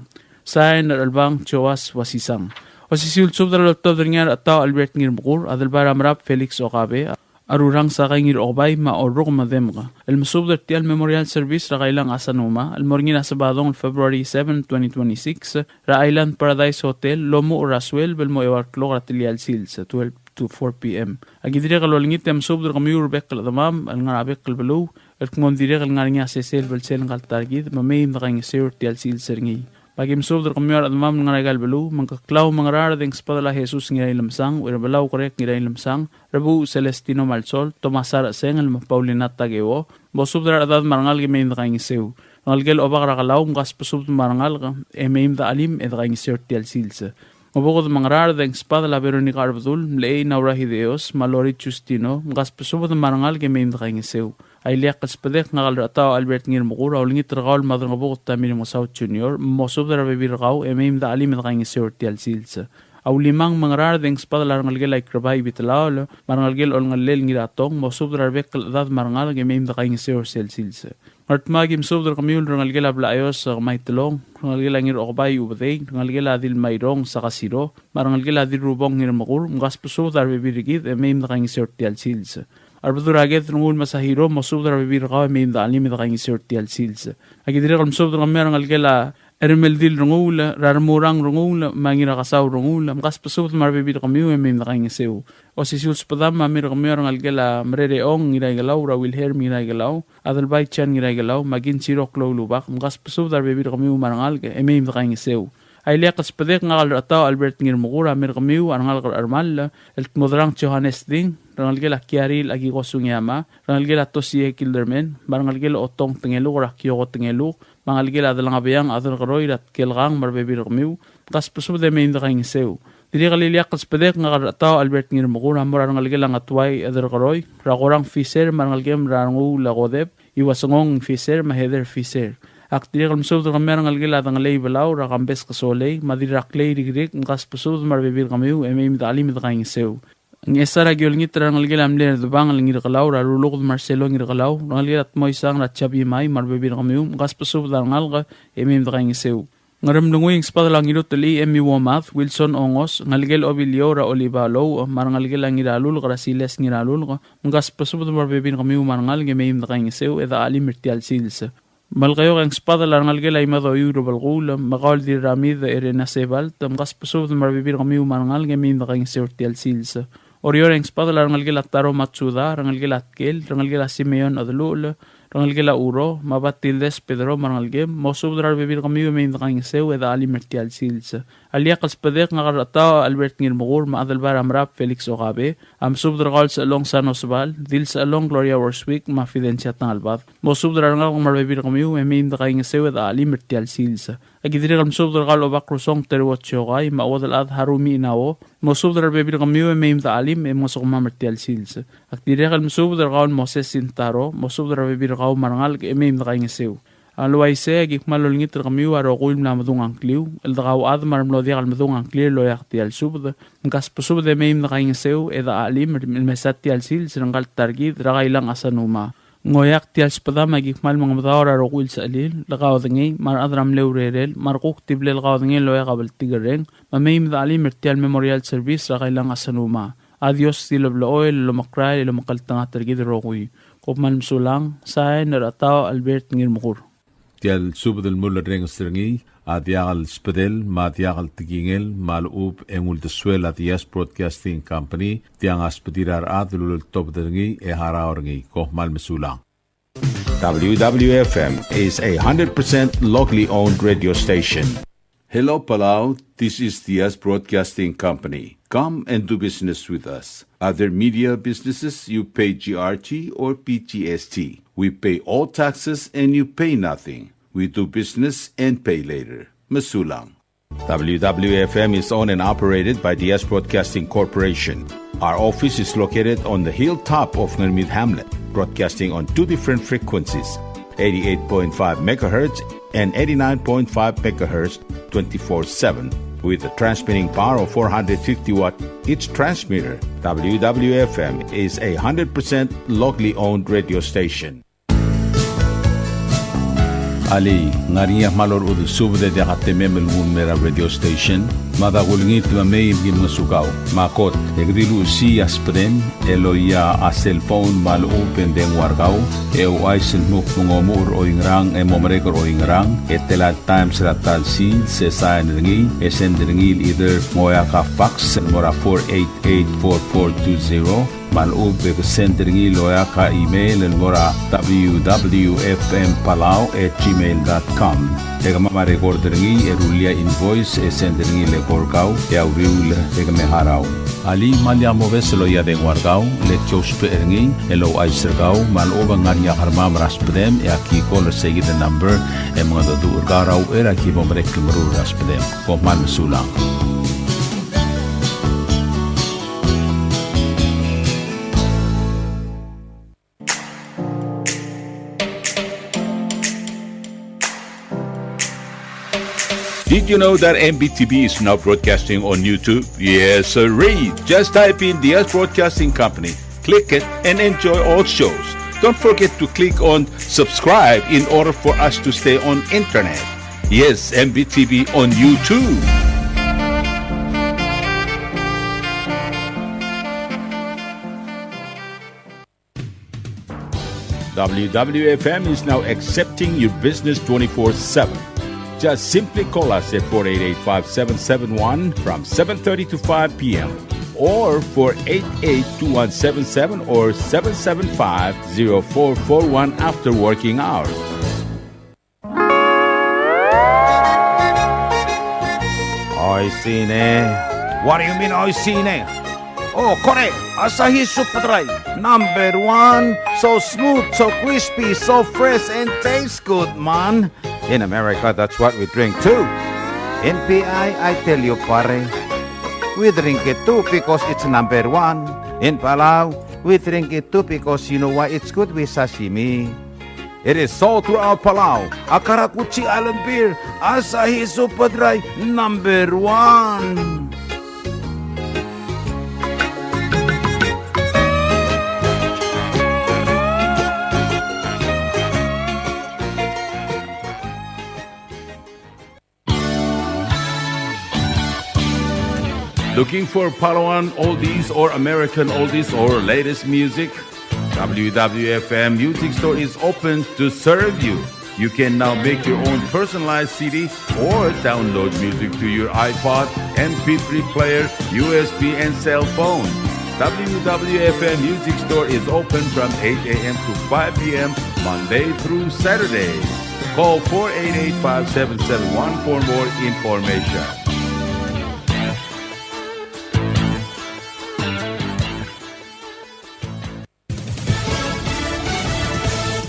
S6: Sain albang chowas wasisang. O si sul subda loptob ngar ataw Albert ngirmukur, adalbara marap Felix Okabe, arurang sa kangir obay maorok mademga. Masubder tial memorial service ra kailang asanuma. Morning na Sabadong February 7, 2026 ra Island Paradise Hotel Lomo Oraswell belmo ewarklo ratilial sils 12 to 4 p.m. Agidire kalolingit masubder kami urbek kaladamam al ngarabek kalbalo at kumondire kal ngaringa sesel belsel ngal targid mamay nakang sir tial sils ngi. Pagi masubder kami ar adamam ngaragal balo mangkaklaw mangarar deng spadala Jesus ngiray lamsang urbalaw korek ngiray lamsang Rabu Celestino Malsol Tomasar Seng al Paulinat Tagewo bosubder adad marangal gemay nakang seu. Ngalgel obak rakalaw ngas pasubder marangal ka emaim da alim edakang sir tial sils. Mabukod mangarar deng spadala Veronica Arbdul mlei naura hideos malori Justino ngas pasubder marangal gemay nakang seu. Ay liyak kaspadek ngal rataw Albert ngir mukura ulingit ragaw madang mabukod tamin mo South Junior mosubder bebir ragaw emaim da alim edakang sir tial sils. Aw limang mangarar deng spadala ngalgel ay krabay bitalaw marangalgel ol ngalel ngiratong mosubder bek kaladad marangal gemay edakang sir sils. Martmagim subder kamiul ngalgel ablaayos sa may tulong ngalgel ngir okbay ubadeng ngalgel adil mayrong sa kasiro marangalgel adil rubong ngir makur ngas pusubder bebirigid emaim edakang sir tial sils. Arbaduraget nungul masahiro mosubder bebir ragaw emaim da alim edakang sir tial sils. Agidire kal mosubder kami ngalgel Ermeldil rungula, rarmurang rungula, mangira kasaw rungula, makas pasubot marbibir kami emaim nakang seu. O si sus padam mamir kami orang algela mrereong ngiray galaw, Wilhelm ngiray galaw, adalbay chan ngiray galaw, magin sirok low lubak, makas pasubot marbibir kami marangal emaim nakang seu. Ay liakas padek ngal rataw Albert ngir mukura mir kami arangal armal, el modrang Johannes ding, rangalgela kiaril agi kosung yama, rangalgela tosie kildermen, barangalgela otong tengelu rakyo tengelu. Mangalgil adalang abayang adal karoy at kilgang marbebir kamiw kas pasubde main dakang seu dili kaliliak kas pedek nga rataw Albert ngir mukura marang ngalgil ang atway adal karoy rakorang fiser marangalgem rangu lagodeb iwasangong fiser maheder fiser ak dili kalmsubde kamerang ngalgil adang lay balaw rakambes kasolay madiraklay rigrik kas pasubde marbebir kamiw emaim dalim dakang seu Ang isa ragyol ngit rangalgil amler dubang ngir kalaw rarulok Marcelo ngir kalaw rangalgil at moisang ratchabi may marbebir kamium gas pasub dangal ka emim dakang seu ngaram lunguing spadala ngirot tali emi womath Wilson Ongos ngalgil obilio ra olivalo marangalgil ang iralul krasiles ngiralul ka gas pasub marbebir kamium marangal gemim dakang seu eda ali mirtial sils Malkayo kang spadala rangalgil ay mado euro balgul makal di ramid erena sebal gas pasub marbebir kamium marangal gemim dakang seu tial sils Orior ang spadala rangalgila taro matsuda, rangalgila atkel, rangalgila Simeon adulul, rangalgila uro, mabatildes Pedro marangalgem, mosubdrar bebir kami may nakang seu eda ali mertial sils. Aliak kalspadek nga karataw Albert ngir mugur maadalbar amrap Felix Okabe, am subdrar sa along San Osval, dil sa along Gloria Warswick mafidensyat ng albat. Mosubdrar nga kung marbebir kami may nakang seu eda ali mertial sils. Agidiri kam subdrar kal obak rusong terwot syokay, mawadal at harumi inawo, mosubdrar bebir kami may alim e mosok mamertial sils. Agidiri kal mosubdrar kal Moses Sintaro, mosubdrar bebir kal marangal ke may nakang seu. Ang luway se, agik malolingit kami waro kuil na madung ang kliw, el dakaw ad maramlodi kal madung ang kliw loyak tial subd, mkas pusubd e may nakang seu, eda alim, mesat tial sils, rangkal targid, rakailang asanuma. Ngoyak tial spada magikmal mga matawar arokuil sa alil, lakaw dangay, maradram leurerel, markuk tible lakaw dangay loya kabal tigareng, mamayim da alim mertial memorial service rakailang asanuma. Adios tilabla oil, lumakray, lumakaltang atargid rokuy. Kupman msulang, saay narataw Albert ngir mukur.
S8: Tial subadal mula reng stringi, adiakal spadel, madiakal tigingel, maloob engul deswel at Yes Broadcasting Company, tiang aspadirar adulul topdaringi e haraoringi, kohmal masulang.
S3: WWFM is a 100% locally owned radio station.
S8: Hello Palau, this is the Yes Broadcasting Company. Come and do business with us. Other media businesses, you pay GRT or PTST. We pay all taxes and you pay nothing. We do business and pay later. Masulang.
S3: WWFM is owned and operated by the Yes Broadcasting Corporation. Our office is located on the hilltop of Ngermid Hamlet, broadcasting on two different frequencies, 88.5 MHz and 89.5 MHz 24/7. With a transmitting power of 450 watt each transmitter, WWFM is a 100% locally owned radio station.
S8: Ali, ngariya malor udu subde de hatemem el mera radio station, madagulngit mamay gin masukaw. Makot, egdilu si aspren, eloya a cellphone malupen deng wargaw, ay sinmuk mungomur o ingrang momrekor o ingrang, telat times ratal si sa nringi, sendringil either moya ka fax mora 488-4420, malub sendringil loya ka email mora WWFM Palau@gmail.com. Ega mamarecord ringi erulia invoice sendringi le korkaw auriul ega meharaw. Ali malya moves loya deng wargaw le chospe ringi elo ay sergaw maloba nganya karma raspedem aki call say the number mga dodu urgaraw era ki bomrek muru raspedem ko man sulang. Did you know that MBTV is now broadcasting on YouTube? Yes, sirree. Just type in the US Broadcasting Company, click it, and enjoy all shows. Don't forget to click on subscribe in order for us to stay on internet. Yes, MBTV on YouTube. WWFM is now accepting your business 24/7. Just simply call us at 488-5771 from 7:30 to 5 p.m. or 488-2177 or 775-0441 after working hours.
S9: Oisine. What do you mean, oisine? Oh, correct. Asahi Superdry. Number 1. So smooth, so crispy, so fresh, and tastes good, man. In America, that's what we drink too. In PI, I tell you, pare, we drink it too because it's number 1. In Palau, we drink it too because you know why it's good with sashimi. It is sold throughout Palau. Akarakuchi Island beer, Asahi Superdry, number 1.
S8: Looking for Palauan oldies or American oldies or latest music? WWFM Music Store is open to serve you. You can now make your own personalized CD or download music to your iPod, MP3 player, USB, and cell phone. WWFM Music Store is open from 8 a.m. to 5 p.m. Monday through Saturday. Call 488-5771 for more information.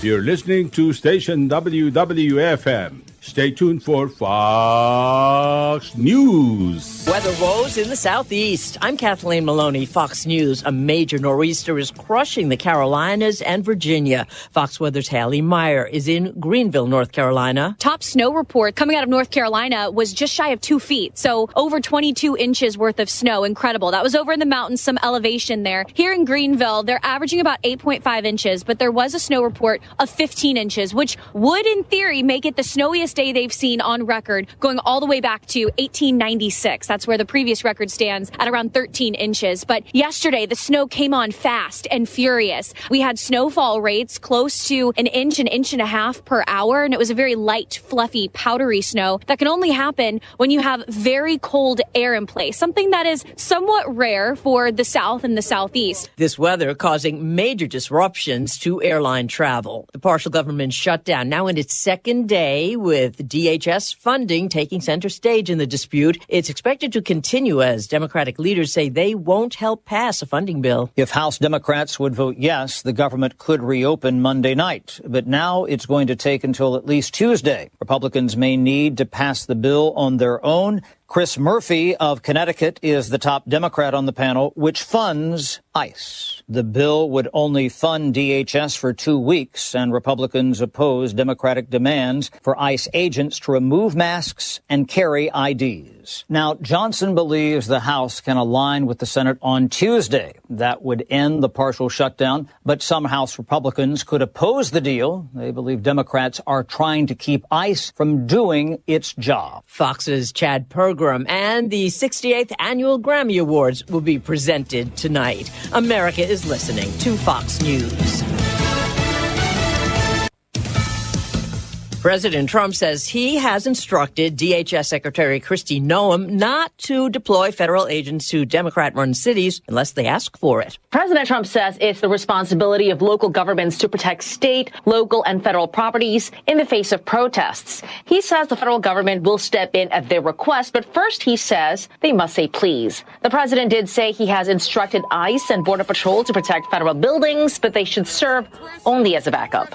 S8: You're listening to station WWFM. Stay tuned for Fox News.
S10: Weather woes in the southeast. I'm Kathleen Maloney, Fox News. A major nor'easter is crushing the Carolinas and Virginia. Fox Weather's Hallie Meyer is in Greenville, North Carolina.
S11: Top snow report coming out of North Carolina was just shy of 2 feet. So over 22 inches worth of snow. Incredible. That was over in the mountains, some elevation there. Here in Greenville, they're averaging about 8.5 inches, but there was a snow report of 15 inches, which would in theory make it the snowiest day they've seen on record, going all the way back to 1896. That's where the previous record stands at around 13 inches. But yesterday, the snow came on fast and furious. We had snowfall rates close to an inch and a half per hour, and it was a very light, fluffy, powdery snow that can only happen when you have very cold air in place, something that is somewhat rare for the south and the southeast.
S10: This weather causing major disruptions to airline travel. The partial government shutdown now in its second day, with DHS funding taking center stage in the dispute. It's expected to continue as Democratic leaders say they won't help pass a funding bill.
S12: If House Democrats would vote yes, the government could reopen Monday night. But now it's going to take until at least Tuesday. Republicans may need to pass the bill on their own. Chris Murphy of Connecticut is the top Democrat on the panel, which funds ICE. The bill would only fund DHS for 2 weeks, and Republicans oppose Democratic demands for ICE agents to remove masks and carry IDs. Now, Johnson believes the House can align with the Senate on Tuesday. That would end the partial shutdown, but some House Republicans could oppose the deal. They believe Democrats are trying to keep ICE from doing its job.
S10: Fox's Chad Pergram program, and the 68th Annual Grammy Awards will be presented tonight. America is listening to Fox News. President Trump says he has instructed DHS Secretary Kristi Noem not to deploy federal agents to Democrat-run cities unless they ask for it.
S13: President Trump says it's the responsibility of local governments to protect state, local, and federal properties in the face of protests. He says the federal government will step in at their request, but first he says they must say please. The president did say he has instructed ICE and Border Patrol to protect federal buildings, but they should serve only as a backup.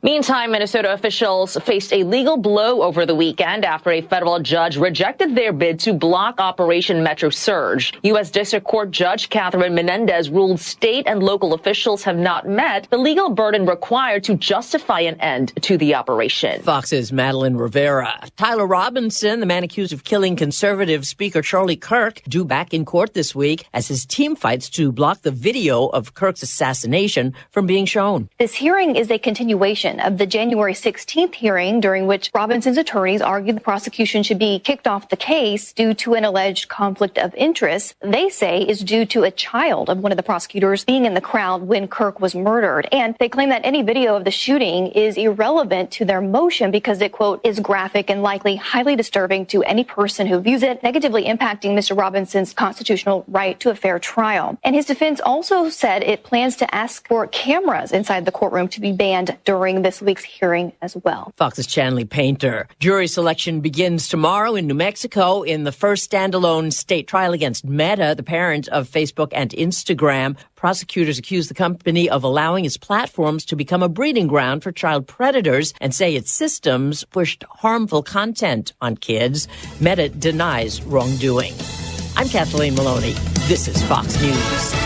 S13: Meantime, Minnesota officials faced a legal blow over the weekend after a federal judge rejected their bid to block Operation Metro Surge. U.S. District Court Judge Catherine Menendez ruled state and local officials have not met the legal burden required to justify an end to the operation.
S10: Fox's Madeline Rivera. Tyler Robinson, the man accused of killing conservative Speaker Charlie Kirk, due back in court this week as his team fights to block the video of Kirk's assassination from being shown.
S14: This hearing is a continuation of the January 16th hearing during which Robinson's attorneys argued the prosecution should be kicked off the case due to an alleged conflict of interest they say is due to a child of one of the prosecutors being in the crowd when Kirk was murdered. And they claim that any video of the shooting is irrelevant to their motion because it, quote, is graphic and likely highly disturbing to any person who views it, negatively impacting Mr. Robinson's constitutional right to a fair trial. And his defense also said it plans to ask for cameras inside the courtroom to be banned during this week's hearing as well.
S10: Fox's Chanley Painter. Jury selection begins tomorrow in New Mexico in the first standalone state trial against Meta, the parent of Facebook and Instagram. Prosecutors accuse the company of allowing its platforms to become a breeding ground for child predators and say its systems pushed harmful content on kids. Meta denies wrongdoing. I'm Kathleen Maloney. This is Fox News.